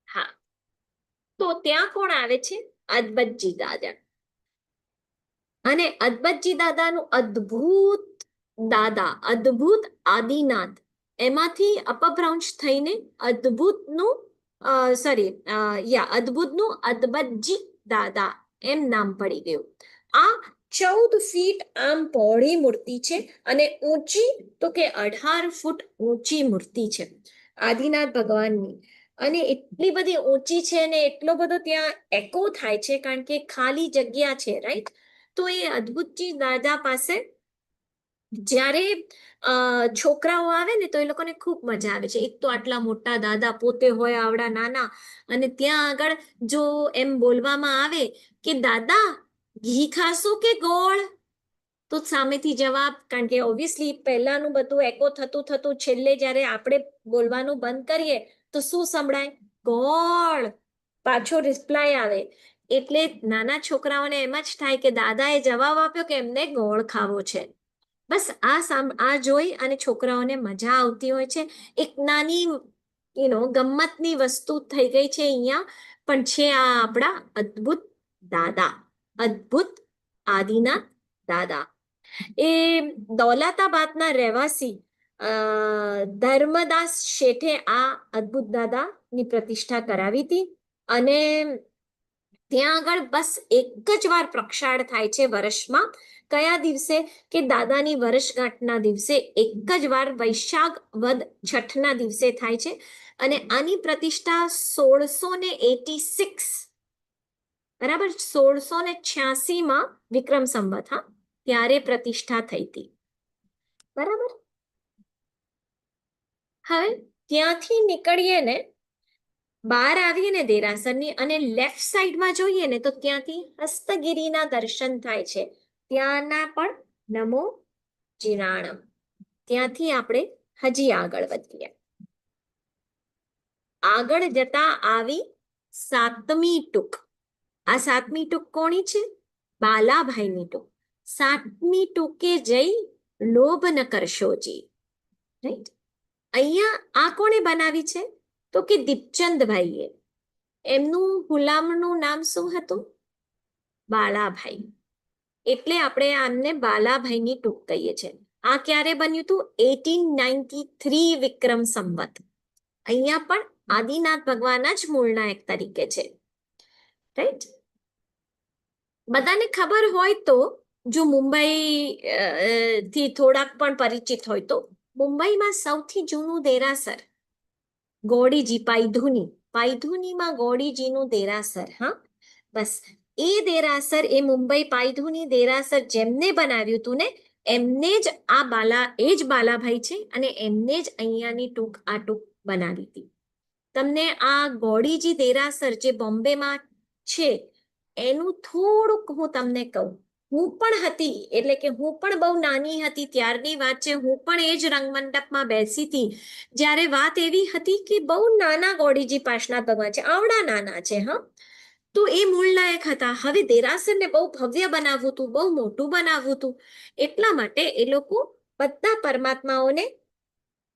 હા, તો ત્યાં કોણ આવે છે? અદબતજી દાદા. અને અદબતજી દાદાનું અદ્ભુત આદિનાથ, એમાંથી અપભ્રંશ થઈને અદ્ભુતનું અદબતજી દાદા એમ નામ પડી ગયું. આ 14 ફીટ આમ પહોળી મૂર્તિ છે અને ઊંચી તો કે 18 ફૂટ ઊંચી મૂર્તિ છે આદિનાથ ભગવાનની. અને એટલી બધી ઊંચી છે ને એટલો બધો ત્યાં એકો થાય છે કારણ કે ખાલી જગ્યા છે. રાઈટ? તો એ અદભુતજી દાદા પાસે જ્યારે છોકરાઓ આવે ને તો એ લોકોને ખૂબ મજા આવે છે. એક તો આટલા મોટા દાદા, પોતે હોય આવડા નાના, અને ત્યાં આગળ જો એમ બોલવામાં આવે કે દાદા ઘી ખાશો કે ગોળ, તો સામેથી જવાબ, કારણ કે ઓબ્વિયસલી પહેલાનું બધું એકો થતું થતું છેલ્લે જ્યારે આપણે બોલવાનું બંધ કરીએ તો શું સંભળાય? ગોળ. પાછો રિપ્લાય આવે. એટલે નાના છોકરાઓને એમ જ થાય કે દાદાએ જવાબ આપ્યો કે એમને ગોળ ખાવો છે. બસ આ જોઈ અને છોકરાઓને મજા આવતી હોય છે. એક નાની ગમ્મતની વસ્તુ થઈ ગઈ છે અહીંયા, પણ છે આ આપણા અદ્ભુત દાદા, અદ્ભુત આદિનાથ દાદા. એ દૌલતાબાદના રહેવાસી ધર્મદાસ શેઠે આ અદ્ભુત દાદાની પ્રતિષ્ઠા કરાવી હતી અને ત્યાં આગળ બસ એક જ વાર પ્રક્ષાળ થાય છે વર્ષમાં. કયા દિવસે? કે દાદાની વર્ષગાંઠના દિવસે એક જ વાર વૈશાખ વદ છઠના દિવસે થાય છે અને આની પ્રતિષ્ઠા 1686 બરાબર 1686 વિક્રમ સંવત, હા, ત્યારે પ્રતિષ્ઠા થઈ હતી. બરાબર. હવે ત્યાંથી નીકળીએ ને બહાર આવીએ ને દેરાસરની અને લેફ્ટ સાઈડમાં જોઈએ ને તો ત્યાંથી હસ્તગીરીના દર્શન થાય છે. ત્યાંના પણ નમો જીરાણમ. ત્યાંથી આપણે હજી આગળ વધીએ. આગળ જતા આવી સાતમી ટૂક. આ સાતમી ટૂક કોની છે? બાલાભાઈની ટૂક. સાતમી ટૂકે જઈ લોભ ન કરશોજી. રાઈટ. અહીંયા આ કોણે બનાવી છે? તો કે દીપચંદભાઈએ. એમનું ગુલામનું નામ શું હતું? બાલાભાઈ. એટલે આપણે આમને બાલાભાઈની ટૂક કહીએ છીએ. આ ક્યારે બન્યું હતું? 1893 વિક્રમ સંવત. અહીંયા પણ આદિનાથ ભગવાન જ મૂળનાયક તરીકે છે. રાઈટ. બધાને ખબર હોય તો, જો મુંબઈ થી થોડાક પણ પરિચિત હોય તો, મુંબઈમાં સૌથી જૂનું દેરાસર ગોડીજી પાયધુનીમાં ગોડીજીનું દેરાસર. હા, બસ એ દેરાસર, એ મુંબઈ પાયધુની દેરાસર જેમને બનાવ્યું હતું ને એમને જ એ જ બાલાભાઈ છે અને એમને જ અહીંયાની ટૂંક આ ટૂંક બનાવી હતી. તમને આ ગોડીજી દેરાસર જે બોમ્બેમાં છે એનું થોડુંક હું તમને કહું. હું પણ હતી, એટલે કે હું પણ બહુ નાની હતી ત્યારની વાત છે. હું પણ એ જ રંગમંડપમાં બેસી હતી જ્યારે વાત એવી હતી કે બહુ નાના ગોડીજી પાસના ભગવાન છે, આવડા નાના છે. હા, તો એ મૂળનાયક હતા. હવે દેરાસરને બહુ ભવ્ય બનાવવું હતું, બહુ મોટું બનાવવું હતું, એટલા માટે એ લોકો બધા પરમાત્માઓને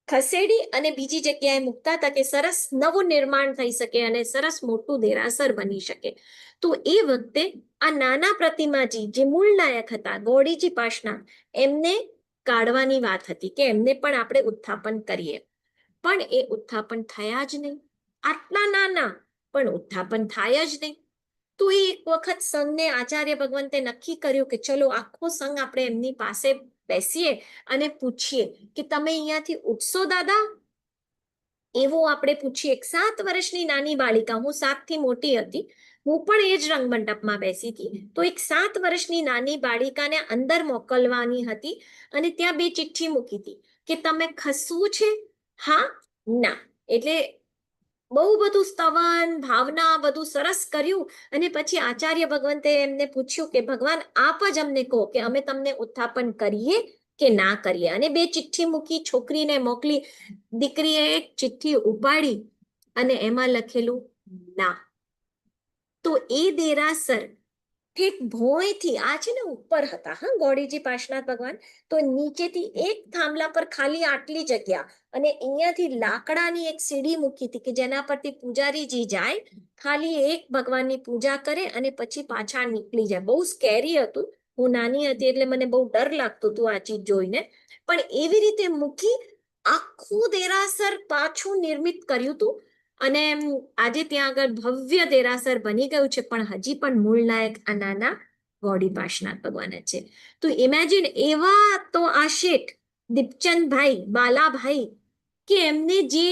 ખસેડી અને બીજી જગ્યાએ મૂકતા હતા કે સરસ નવું નિર્માણ થઈ શકે અને સરસ મોટું દેરાસર બની શકે. તો એ વખતે આ નાના પ્રતિમાજી જે મૂળનાયક હતા ગોડીજી પાસના, એમને કાઢવાની વાત હતી કે એમને પણ આપણે ઉત્થાપન કરીએ. પણ એ ઉત્થાપન થયા જ નહીં. આટલા નાના પણ ઉત્થાપન થાય જ નહીં. તો એ એક વખત સંઘને આચાર્ય ભગવંતે નક્કી કર્યું કે ચલો આખો સંઘ આપણે એમની પાસે બેસીએ અને પૂછીએ કે તમે અહીંયાથી ઉઠશો દાદા? એવું આપણે પૂછીએ. 7 વર્ષની નાની બાળિકા, હું 7 થી મોટી હતી, હું પણ એ જ રંગમંડપમાં બેસી હતી. તો એક 7 વર્ષની નાની બાળિકાને અંદર મોકલવાની હતી અને ત્યાં 2 ચિઠ્ઠી મૂકી હતી કે તમે ખસવું છે, હા ના. એટલે બહુ બધું સ્તવન ભાવના બધું સરસ કર્યું અને પછી આચાર્ય ભગવંતે એમને પૂછ્યું કે ભગવાન આપ જ અમને કહો કે અમે તમને ઉત્થાપન કરીએ કે ના કરીએ. અને 2 ચિઠ્ઠી મૂકી, છોકરીને મોકલી. દીકરીએ એક ચિઠ્ઠી ઉપાડી અને એમાં લખેલું ના. તો એ દેરાસર ઠીક ભોંયથી, આ છે ને ઉપર હતા હા ગોડીજી પાસનાથ ભગવાન, તો નીચેથી એક થાંભલા પર ખાલી આટલી જગ્યા અને અહીંયાથી લાકડાની એક સીડી મૂકી હતી કે જેના પરથી પૂજારીજી જાય, ખાલી એક ભગવાનની પૂજા કરે અને પછી પાછા નીકળી જાય. બહુ સ્કેરી હતું. હું નાની હતી એટલે મને બહુ ડર લાગતું હતું આ ચીજ જોઈને. પણ એવી રીતે મૂકી આખું દેરાસર પાછું નિર્મિત કર્યું હતું અને આજે ત્યાં આગળ ભવ્ય દેરાસર બની ગયું છે. પણ હજી પણ મૂળનાયક આ નાના ગોડી પાસનાથ ભગવાન જ છે. તો ઇમેજિન, એવા તો આ શેઠ દીપચંદભાઈ બાલાભાઈ કે એમને જે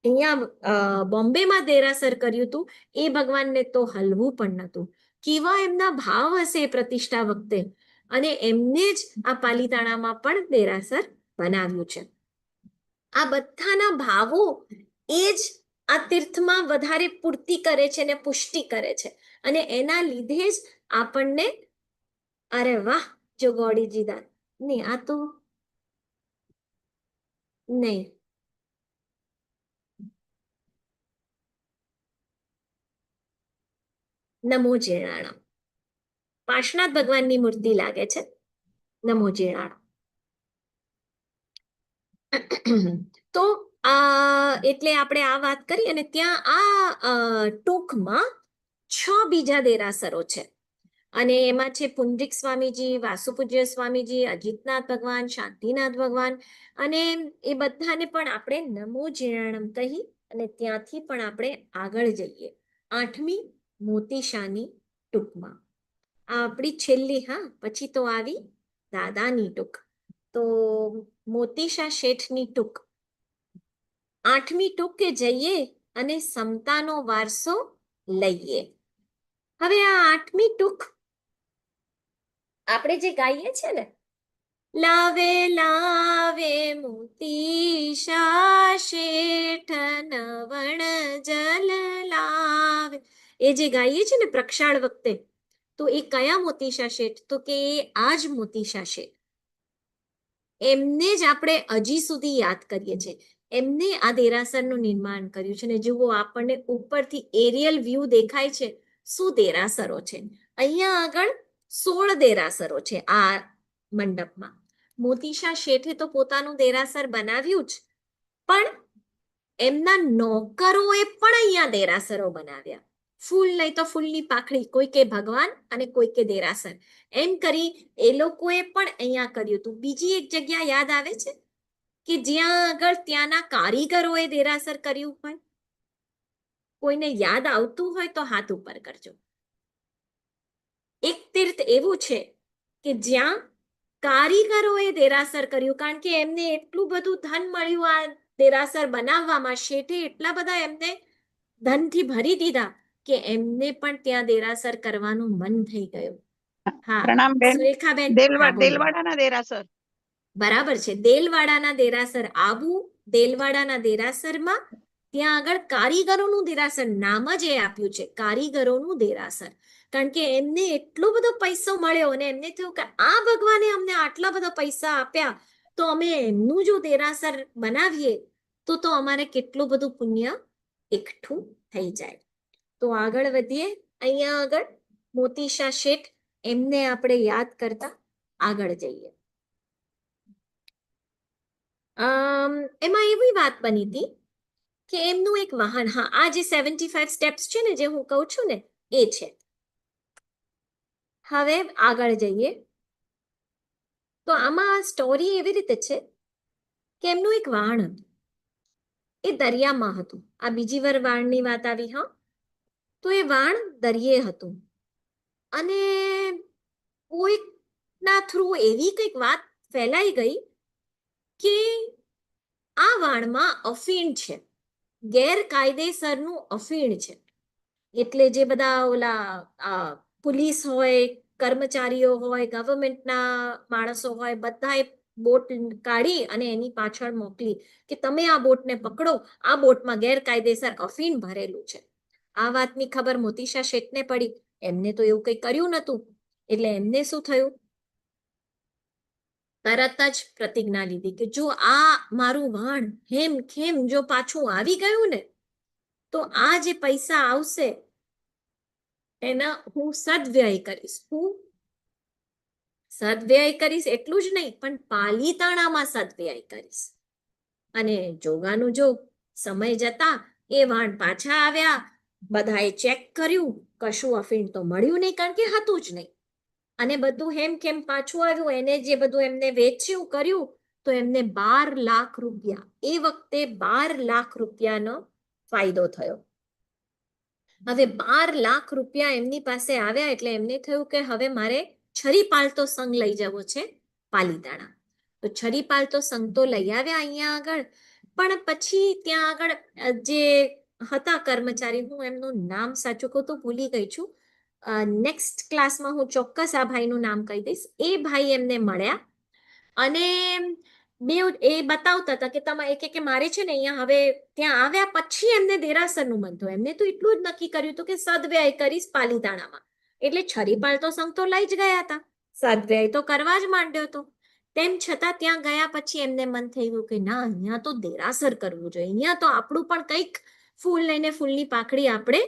અહીંયા બોમ્બેમાં દેરાસર કર્યું હતું એ ભગવાનને તો હલવું પણ નહોતું. કેવા એમના ભાવ હશે પ્રતિષ્ઠા વખતે, અને એમને જ આ પાલીતાણામાં પણ દેરાસર બનાવ્યું છે. આ બધાના ભાવો એ જ આ તીર્થમાં વધારે પૂર્તિ કરે છે ને પુષ્ટિ કરે છે અને એના લીધે જ આપણને અરે વાહ જો ગોડીજી દા નહીં, આ તો નહીં, નમો જીણાણમ. પાર્શનાથ ભગવાનની મૂર્તિ લાગે છે. નમો જીણાણમ. તો એટલે આપણે આ વાત કરી અને ત્યાં આ ટૂંકમાં 6 બીજા દેરાસરો છે અને એમાં છે પુંડરીક સ્વામીજી, વાસુપૂજ્ય સ્વામીજી, અજીતનાથ ભગવાન, શાંતિનાથ ભગવાન, અને એ બધાને પણ આપણે નમો જીર્ણમ કહી અને ત્યાંથી પણ આપણે આગળ જઈએ. 8મી મોતીશાની ટૂંકમાં આ આપણી છેલ્લી, હા, પછી તો આવી દાદાની ટૂંક. તો મોતીશા શેઠની ટૂંક 8મી ટૂંક કે જઈએ અને સમતાનો વારસો લઈએ. હવે આ 8મી ટૂંક આપણે જે ગાઈએ છે ને, લાવે લાવે મોતીશા શેઠ નવણ જલ લાવે, એ જે ગાઈએ છે ને પ્રક્ષાળ વખતે, તો એ કયા મોતીશા શેઠ? તો કે એ આ જ મોતીશા શેઠ. એમને જ આપણે હજી સુધી યાદ કરીએ છીએ. એમને આ દેરાસરનું નિર્માણ કર્યું છે. ને જુઓ, આપણને ઉપરથી એરિયલ વ્યૂ દેખાય છે. શું દેરાસરો છે! અહીંયા આગળ 16 દેરાસરો છે આ મંડપમાં. મોતીશા શેઠે તો પોતાનું દેરાસર બનાવ્યું જ, પણ એમના નોકરોએ પણ અહીંયા દેરાસરો બનાવ્યા. ફૂલ નહીં તો ફૂલની પાખડી, કોઈ કે ભગવાન અને કોઈ કે દેરાસર, એમ કરી એ લોકોએ પણ અહીંયા કર્યું હતું. બીજી એક જગ્યા યાદ આવે છે કે જ્યાં આગળ ત્યાંના કારીગરોએ દેરાસર કર્યું હોય? કોઈને યાદ આવતું હોય તો હાથ ઉપર કરજો. એક તીર્થ એવું છે કે જ્યાં કારીગરોએ દેરાસર કર્યું, કારણ કે એમને એટલું બધું ધન મળ્યું આ દેરાસર બનાવવામાં. શેઠે એટલા બધા એમને ધનથી ભરી દીધા કે એમને પણ ત્યાં દેરાસર કરવાનું મન થઈ ગયું. હા, પ્રણામ બેન. સુરેખાબેન, હા બોલો. દેલવાડાના દેરાસર. બરાબર છે, દેલવાડાના દેરાસર. આબુ દેલવાડાના દેરાસરમાં ત્યાં આગળ કારીગરોનું દેરાસર, નામ જ એ આપ્યું છે, કારીગરોનું દેરાસર. કારણ કે એમને એટલો બધો પૈસો મળ્યો અને એમને થયું કે આ ભગવાને અમને આટલા બધા પૈસા આપ્યા, તો અમે એમનું જો દેરાસર બનાવીએ તો અમારે કેટલું બધું પુણ્ય એકઠું થઈ જાય. તો આગળ વધીએ. અહીંયા આગળ મોતીશા શેઠ, એમને આપણે યાદ કરતા આગળ જઈએ. એમાં એવી વાત બની હતી કે એમનું એક વાહન, હા, આ જે 75 સ્ટેપ્સ છે ને, જે હું કહું છું ને, એ છે. હવે આગળ જઈએ તો આમાં સ્ટોરી એવી રીતે છે કે એમનું એક વાહન હતું, એ દરિયામાં હતું. આ બીજી વાર વાણની વાત આવી, હા. તો એ વાણ દરિયે હતું અને કોઈકના થ્રુ એવી કંઈક વાત ફેલાઈ ગઈ કે આ વાણમાં અફીણ છે, ગેરકાયદેસરનું અફીણ છે. એટલે જે બધા ઓલા પોલીસ હોય, કર્મચારીઓ હોય, ગવર્મેન્ટના માણસો હોય, બધાએ બોટ કાઢી અને એની પાછળ મોકલી કે તમે આ બોટને પકડો, આ બોટમાં ગેરકાયદેસર અફીણ ભરેલું છે. આ વાતની ખબર મોતીશા શેઠને પડી. એમને તો એવું કંઈ કર્યું નતું. એટલે એમને શું થયું? તરત જ પ્રતિજ્ઞા લીધી કે જો આ મારું વાણ હેમ ખેમ જો પાછું આવી ગયું ને, તો આ જે પૈસા આવશે એના હું સદવ્યય કરીશ. હું સદવ્યય કરીશ એટલું જ નહીં, પણ પાલીતાણામાં સદવ્યય કરીશ. અને જોગાનું જો, સમય જતા એ વાણ પાછા આવ્યા, બધાએ ચેક કર્યું, કશું અફીણ તો મળ્યું નહીં, કારણ કે હતું જ નહીં. અને બધું હેમ ખેમ પાછું આવ્યું. એને જે બધું એમને વેચ્યું કર્યું, તો એમને 12 લાખ રૂપિયા, એ વખતે 12 લાખ રૂપિયાનો ફાયદો થયો. હવે 12 લાખ રૂપિયા એમની પાસે આવ્યા એટલે એમને થયું કે હવે મારે છરી પાલતો સંઘ લઈ જવો છે પાલીતાણા. તો છરી પાલતો સંઘ તો લઈ આવ્યા અહીંયા આગળ, પણ પછી ત્યાં આગળ જે હતા કર્મચારી, હું એમનું નામ સાચું કહું તો ભૂલી ગઈ છું, નેક્સ્ટ ક્લાસમાં હું ચોક્કસ આ ભાઈનું નામ કહી દઈશ. એ ભાઈ એમને મળ્યા અને બે એ બતાવતા હતા કે તમે કે મારે છે ને અહીંયા હવે ત્યાં આવ્યા પછી એમને દેરાસરનું મન થયું. એમને તો એટલું જ નક્કી કર્યું હતું કે સદવ્યય કરીશ પાલીતાણામાં. એટલે છરી પાલતો સંઘ તો લઈ જ ગયા હતા, સદવ્યય તો કરવા જ માંડ્યો હતો. તેમ છતાં ત્યાં ગયા પછી એમને મન થઈ ગયું કે ના, અહીંયા તો દેરાસર કરવું જોઈએ, અહીંયા તો આપણું પણ કંઈક ફૂલ લઈને ફૂલની પાખડી આપણે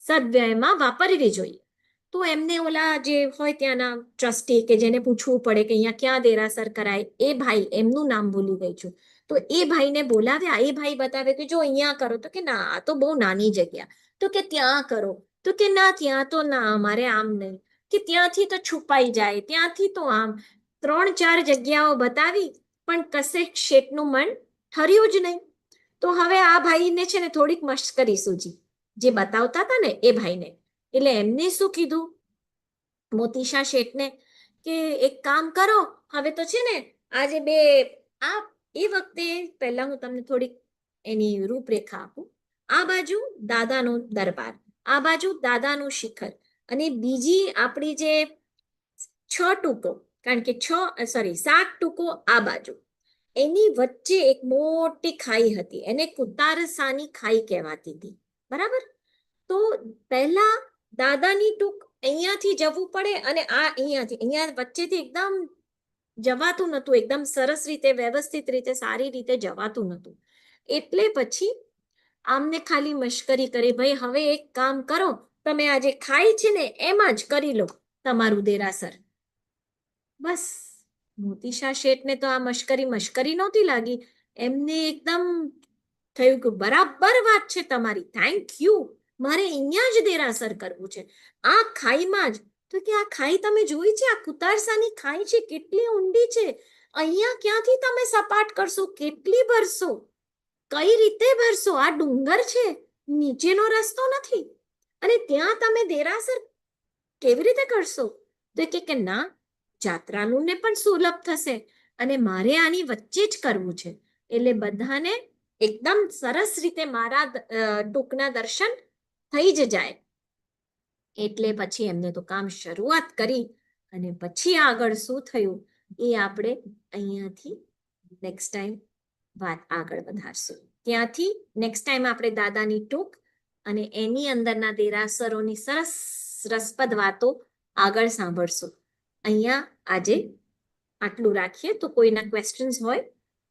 સદવ્યયમાં વાપરવી જોઈએ. તો એમને ઓલા જે હોય ત્યાંના ટ્રસ્ટી કે જેને પૂછવું પડે કે અહીંયા ક્યાં દેરાસર કરાય, એ ભાઈ, એમનું નામ ભૂલી ગઈ છું, તો એ ભાઈને બોલાવ્યા. એ ભાઈ બતાવે કે જો અહીંયા કરો, તો કે ના, આ તો બહુ નાની જગ્યા, તો કે ત્યાં કરો, તો કે ના, ત્યાં તો ના, અમારે આમ નહીં. કે ત્યાંથી તો છુપાઈ જાય, ત્યાંથી તો આમ 3-4 જગ્યાઓ બતાવી, પણ કશેક શેઠનું મન ઠર્યું જ નહીં. તો હવે આ ભાઈને છે ને થોડીક મશ્કરી સૂજી, જે બતાવતા હતા ને એ ભાઈને. એટલે એમને શું કીધું મોતીશા શેઠને કે એક કામ કરો, હવે તો છે ને આજે આ એ વખતે પહેલા હું તમને થોડીક એની રૂપરેખા આપું. આ બાજુ દાદાનો દરબાર, આ બાજુ દાદાનું શિખર, અને બીજી આપણી જે 6 ટૂંકો, કારણ કે 7 ટૂંકો આ બાજુ, એની વચ્ચે એક મોટી ખાઈ હતી, એને કુતારસાની ખાઈ કહેવાતી હતી. બરાબર? તો પહેલા દાદાની ટૂંક અહીંયાથી જવું પડે, અને અહીંયા વચ્ચેથી એકદમ જવાતું નતું, એકદમ સરસ રીતે વ્યવસ્થિત રીતે સારી રીતે જવાતું નતું. એટલે પછી આમને ખાલી મશ્કરી કરી, ભાઈ હવે એક કામ કરો, તમે આ જે ખાઈ છે ને એમાં જ કરી લો તમારું દેરાસર. બસ મોતીશા શેઠને તો આ મશ્કરી નહોતી લાગી. એમને એકદમ થયું કે બરાબર વાત છે તમારી, થેન્ક યુ, મારે અહીંયા જ દેરાસર કરવું છે, આ ખાઈમાં જ. તો કે આ ખાઈ તમે જોઈ છે? આ કુતારસાની ખાઈ છે, કેટલી ઊંડી છે, અહીંયા ક્યાંથી તમે સપાટ કરશો, કેટલી ભરશો, કઈ રીતે ભરશો? આ ડુંગર છે, નીચેનો રસ્તો નથી, અને ત્યાં તમે દેરાસર કેવી રીતે કરશો? તો કે ના, જાત્રાનું ને પણ સુલભ થશે, અને મારે આની વચ્ચે જ કરવું છે, એટલે બધાને એકદમ સરસ રીતે મારા ટૂંકના દર્શન થઈ જ જાય. એટલે પછી એમને તો કામ શરૂઆત કરી, અને પછી આગળ શું થયું એ આપણે અહીંયાથી નેક્સ્ટ ટાઈમ વાત આગળ વધારશું. ત્યાંથી નેક્સ્ટ ટાઈમ આપણે દાદાની ટૂંક અને એની અંદરના દેરાસરોની સરસ રસપ્રદ વાતો આગળ સાંભળશું. અહીંયા આજે આટલું રાખીએ. તો કોઈના ક્વેશ્ચન્સ હોય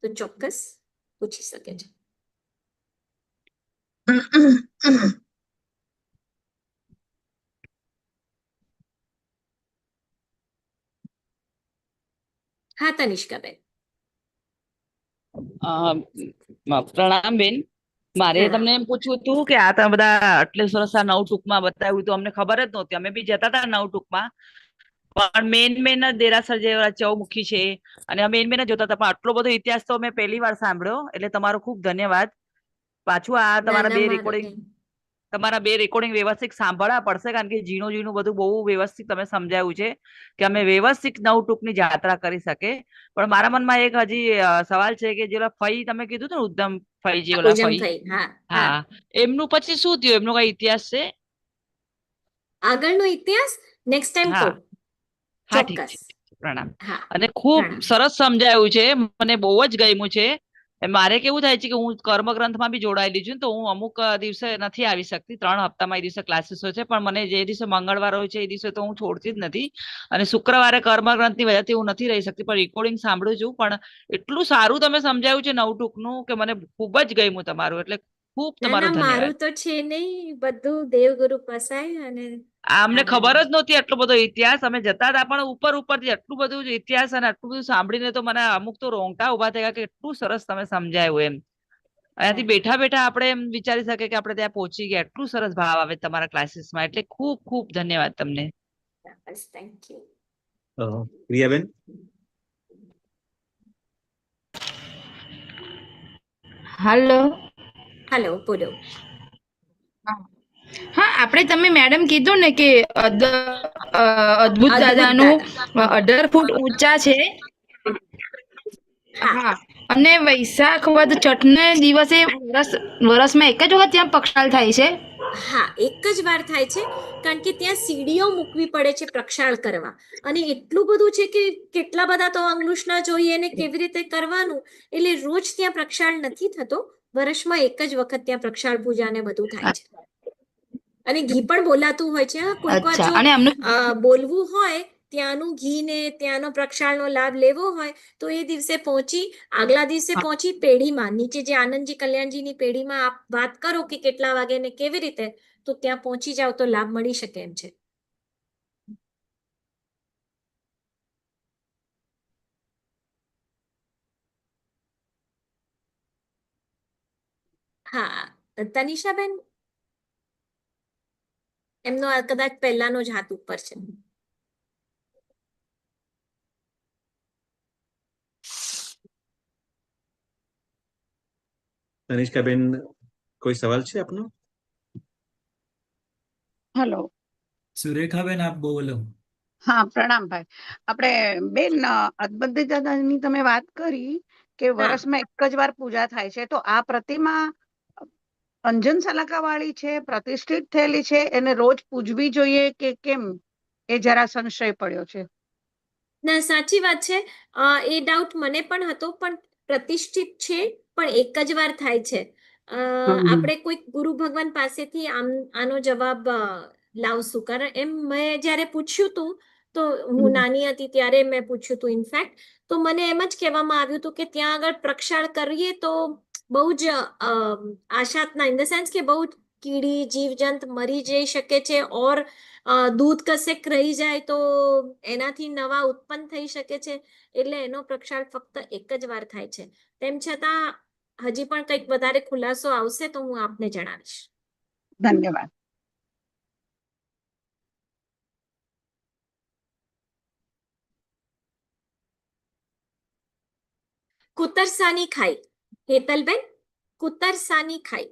તો ચોક્કસ પૂછી શકે છે. હા તનિષ્કાબેન. પ્રણામ બેન. મારે પ્રણામ. તમને એમ પૂછવું હતું કે આ તમે બધા આટલે સરસ આ નવ ટૂંકમાં બતાવ્યું તો અમને ખબર જ નહોતી. અમે બી જતા હતા નવ ટૂંકમાં, પણ મેન જ દેરાસર જે ચૌમુખી છે અને મેન જ જોતા હતા, પણ આટલો બધો ઇતિહાસ તો મેં પહેલી વાર સાંભળ્યો. એટલે તમારો ખૂબ ધન્યવાદ. પાછું આ તમારા બે રેકોર્ડિંગ વ્યવસ્થિત સાંભળવા પડશે, કારણ કે ઝીણું બધું બહુ વ્યવસ્થિત તમે સમજાવ્યું છે કે અમે વ્યવસ્થિત નવ ટૂંકની યાત્રા કરી શકે. પણ મારા મનમાં એક હજી સવાલ છે કે જે ફઈ તમે કીધું હતું ને, ઉદ્દમ ફઈજી ઓલા ફઈ, હા હા. હા, એમનું પછી શું થયું? એમનો કઈ ઇતિહાસ છે? આગળનો ઇતિહાસ નેક્સ્ટ ટાઈમ હા કહું. હા, ઠીક ચોક્કસ. છે. પ્રણામ. હા, અને ખૂબ પ્રણામ. સરસ સમજાયું છે, મને બહુ જ ગમ્યું છે. મારે કેવું થાય છે કે હું કર્મગ્રંથમાં બી જોડાયેલી છું, તો હું અમુક દિવસે નથી આવી શકતી. 3 હપ્તામાં એ દિવસે ક્લાસીસ હોય છે, પણ મને જે દિવસે મંગળવાર હોય છે એ દિવસે તો હું છોડતી જ નથી. અને શુક્રવારે કર્મગ્રંથની વજહથી હું નથી રહી શકતી, પણ રેકોર્ડિંગ સાંભળું છું. પણ એટલું સારું તમે સમજાવ્યું છે નવ ટૂંકનું કે મને ખૂબ જ ગમ્યું તમારું. એટલે ખૂબ ના તમારો ના, ધન્યવાદ. મારું તો છે નહીં, બધું દેવગુરુ પસાય. અને અમને ખબર જ નહોતી આટલો બધો ઇતિહાસ. અમે જતા હતા પણ ઉપરથી આટલું બધું ઇતિહાસ અને આટલું બધું સાંભળીને તો મને અમુક તો રોંગટા ઉભા થયા કે એટલું સરસ તમે સમજાયું એમ. અહીંયાથી બેઠા બેઠા આપણે એમ વિચારી શકીએ કે આપણે ત્યાં પહોંચી ગયા. એટલું સરસ ભાવ આવે તમારા ક્લાસીસમાં. એટલે ખૂબ ખૂબ ધન્યવાદ તમને. બસ, thank you. Priyaben. Hello. Hello, બોલો. હા, આપણે તમે મેડમ કીધું ને કે અદ્ભુત અદ્ભુત દાદાનું દાદા. 18 ફૂટ ઊંચા છે. હા હા, અને વૈશાખ વદ છઠને દિવસે વર્ષમાં એક જ વખત ત્યાં પક્ષાલ થાય છે. હા, એક જ વાર થાય છે, કારણ કે ત્યાં સીડીઓ મૂકવી પડે છે પ્રક્ષાળ કરવા. અને એટલું બધું છે કે કેટલા બધા તો અંગુષ્ઠના જોઈએ ને કેવી રીતે કરવાનું, એટલે રોજ ત્યાં પ્રક્ષાળ નથી થતો. વર્ષમાં એક જ વખત ત્યાં પ્રક્ષાળ પૂજા ને બધું થાય છે. અને ઘી પણ બોલાતું હોય છે. હા, કોઈક વાર અચ્છા, જો અને એમનું બોલવું હોય, ત્યાંનું ઘી ને ત્યાંનો પ્રક્ષાળનો લાભ લેવો હોય, તો એ દિવસે આગલા દિવસે પહોંચી પેઢીમાં નીચે જે આનંદજી કલ્યાણજીની પેઢીમાં આપ વાત કરો કે કેટલા વાગે ને કેવી રીતે, તો ત્યાં પહોંચી જાવ તો લાભ મળી શકે એમ છે. હા, તનિષાબેન, એમનો કદાચ પહેલાનો જ હાથ ઉપર છે. તનિષ્કાબેન, કોઈ સવાલ છે આપનો? હેલો. સુરેખાબેન આપ બોલો. હા, પ્રણામ ભાઈ. આપણે બેન અદબદ્ધ દાદાની તમે વાત કરી કે વર્ષમાં એક જ વાર પૂજા થાય છે, તો આ પ્રતિમા અંજન સલાકા વાળી છે, પ્રતિષ્ઠિત થયેલી છે, એને રોજ પૂજવી જોઈએ કે કેમ, એ જરા સંશય પડ્યો છે. ના, સાચી વાત છે. એ ડાઉટ મને પણ હતો, પણ પ્રતિષ્ઠિત છે, પણ એક જ વાર થાય છે. આપણે કોઈક ગુરુ ભગવાન પાસેથી આનો જવાબ લાવશું, કારણ એમ મેં જ્યારે પૂછ્યું હતું, તો હું નાની હતી ત્યારે મેં પૂછ્યું હતું ઇનફેક્ટ, તો મને એમ જ કહેવામાં આવ્યું હતું કે ત્યાં આગળ પ્રક્ષાળ કરીએ તો બહુ જ આશાતના ઇન ધ સેન્સ કે બહુ કીડી જીવજંત મરી જઈ શકે છે, ઓર દૂધ કશેક રહી જાય તો એનાથી નવા ઉત્પન્ન થઈ શકે છે, એટલે એનો પ્રક્ષાળ ફક્ત એક જ વાર થાય છે. તેમ છતાં હજી પણ કંઈક વધારે ખુલાસો આવશે તો હું આપને જણાવીશ. ધન્યવાદ. કુતરસાની ખાઈ, હેતલબેન, કુતરસાની ખાઈ,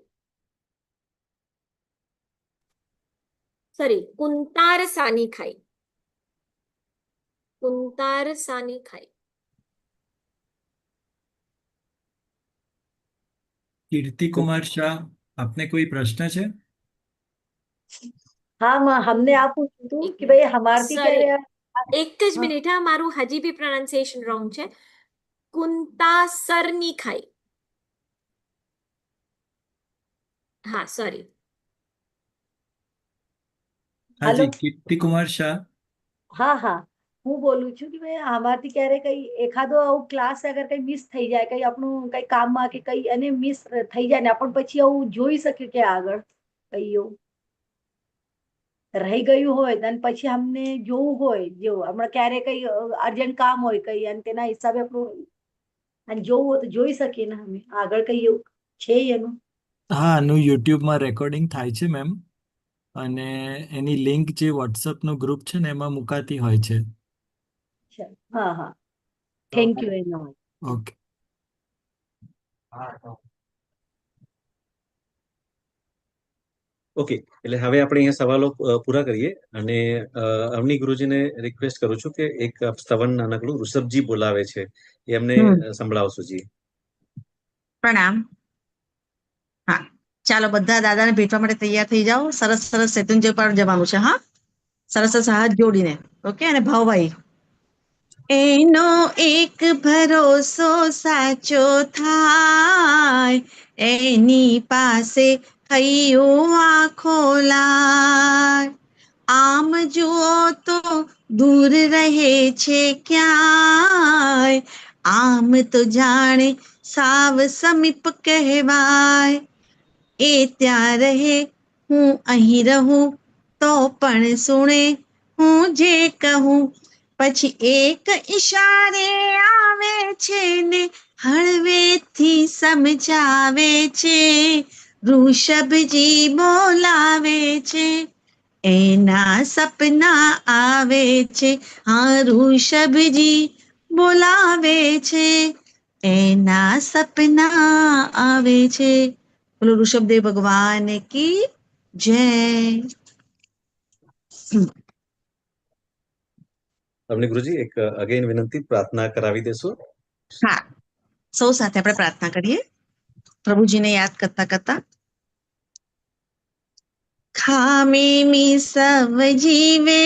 સોરી, કુંતારસાની ખાઈ, કુંતારસાની ખાઈ. કીર્તિકુમાર શાહ, આપને કોઈ પ્રશ્ન છે? हाँ माँ, हमने आप पूछा तू कि भाई हमारी क्या સોરી, है। એક જ મિનિટ, હા, મારું હજી બી પ્રોનાઉન્સિએશન રોંગ છે. કુંતાસરની ખાઈ. હા, સોરી. હાજી, हेलो। કીર્તિકુમાર શાહ. હા હા, હું બોલું છું કે ભાઈ આમાંથી ક્યારે કઈ એખાદો આવું ક્લાસ અગર કઈ મિસ થઈ જાય, કઈ આપણું કઈ કામમાં કે કઈ અને મિસ થઈ જાય ને આપણે પછી આવું જોઈ શકીએ કે આગળ કઈ એવું રહી ગયું હોય અને પછી અમને જોવું હોય, જો હમણાં ક્યારે કઈ અર્જન્ટ કામ હોય કઈ અને તેના હિસાબે આપણું અને જોવું હોય તો જોઈ શકીએ ને અમે આગળ કઈ એવું છે એનું. હા, આનું યુટ્યુબમાં રેકોર્ડિંગ થાય છે મેમ, અને એની લિંક જે વોટ્સઅપનો ગ્રુપ છે ને એમાં મુકાતી હોય છે. હા હા, thank you very much. Okay. Okay, એટલે હવે આપણે અહીંયા સવાલો પૂરા કરીએ, અને અવની ગુરુજીને રિક્વેસ્ટ કરું છું કે એક સ્તવન નાનકડું ઋષભજી બોલાવે છે એ અમને સંભળાવશો જી. પ્રણામ. હા, ચાલો બધા દાદાને ભેટવા માટે તૈયાર થઈ જાઓ. સરસ સરસ સેતુંજય પર જવાનું છે. હા, સરસ સરસ હાથ જોડીને. ઓકે, અને ભાવભાઈ, એનો એક ભરોસો સાચો થાય, એની પાસે હૈયું આખો લાય. આમ જુઓ તો દૂર રહે છે ક્યાંય, આમ તો જાણે સાવ સમીપ કહેવાય. એ ત્યાં રહે, હું અહીં રહું, તો પણ સુણે હું જે કહું. પછી એક ઈશારે આવે છે ને હળવેથી સમજાવે છે. ઋષભજી બોલાવે છે, એના સપના આવે છે. હા, ઋષભજી બોલાવે છે, એના સપના આવે છે. બોલો ઋષભદેવ ભગવાન કી જય. અવની ગુરુજી, એક અગેન વિનંતી, પ્રાર્થના કરાવી દેશો. હા, સૌ સાથે આપણે પ્રાર્થના કરીએ, પ્રભુજીને યાદ કરતા કરતા. ખામે મી સવ જીવે,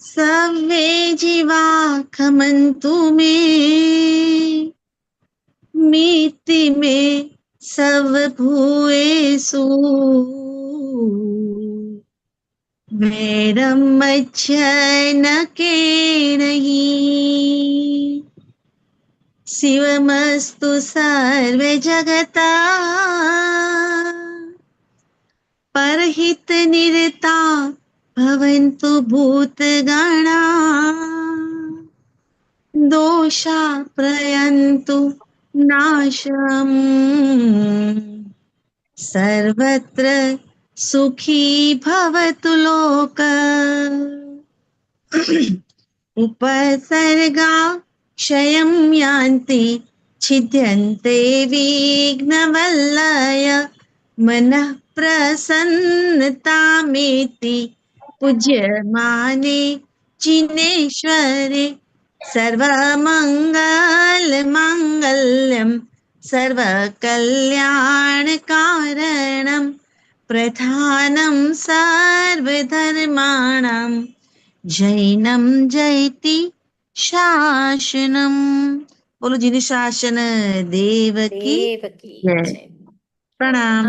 સવે જીવા ખમંતુ મેં, मीति में सब भूएसु, वैरम मच्छन के नहीं, शिवमस्तु सर्वे जगता, परहित निरता भवन्तु भूतगणा, दोषा प्रयन्तु नाशम, सर्वत्र सुखी भवतु लोक, उपसर्गा क्षयं यान्ति छिद्यन्ते विघ्नवल्लय मनः प्रसन्नतामेति पूज्यमाने जिनेश्वरे सर्वमङ्गलमाङ्गल्यं सर्वकल्याणकारणं प्रधानं सर्वधर्माणां जैनं जयति शासनम्. બોલો જીની શાસન દેવ કી દેવકી જય. જય. પ્રણામ.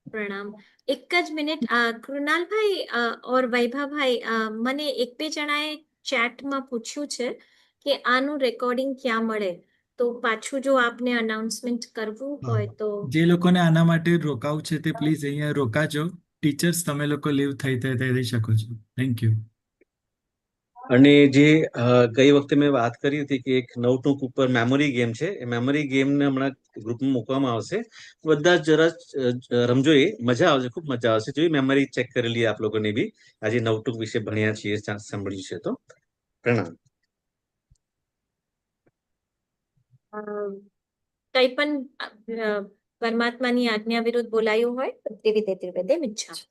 પ્રણામ. એક જ મિનિટ, કૃણાલભાઈ ઓર વૈભાભાઈ, મને એક બે જણાએ ચેટમાં પૂછ્યું છે કે આનું રેકોર્ડિંગ ક્યાં મળે, તો પાછું જો આપને અનાઉન્સમેન્ટ કરવું હા. હોય તો. જે લોકોને આના માટે રોકાવું છે તે પ્લીઝ અહીંયા રોકાજો. ટીચર્સ તમે લોકો લીવ થઈ શકો છો. Thank you. અને જે ગઈ વખતે મેં વાત કરી હતી કે એક નવટુક ઉપર મેમરી ગેમ છે, એ મેમરી ગેમને હમણાં ગ્રુપમાં મૂકવામાં આવશે. બધા જરા રમજો, એ મજા આવશે, ખૂબ મજા આવશે. જોઈ મેમરી ચેક કરી લઈએ આપ લોકોની બી. આજે નવટુક વિશે ભણ્યા છીએ, સાંભળ્યું છે તો. પ્રણામ. કંઈ પણ પરમાત્માની આજ્ઞા વિરુદ્ધ બોલાયું હોય તો ત્રિવિધે મિચ્છામિ.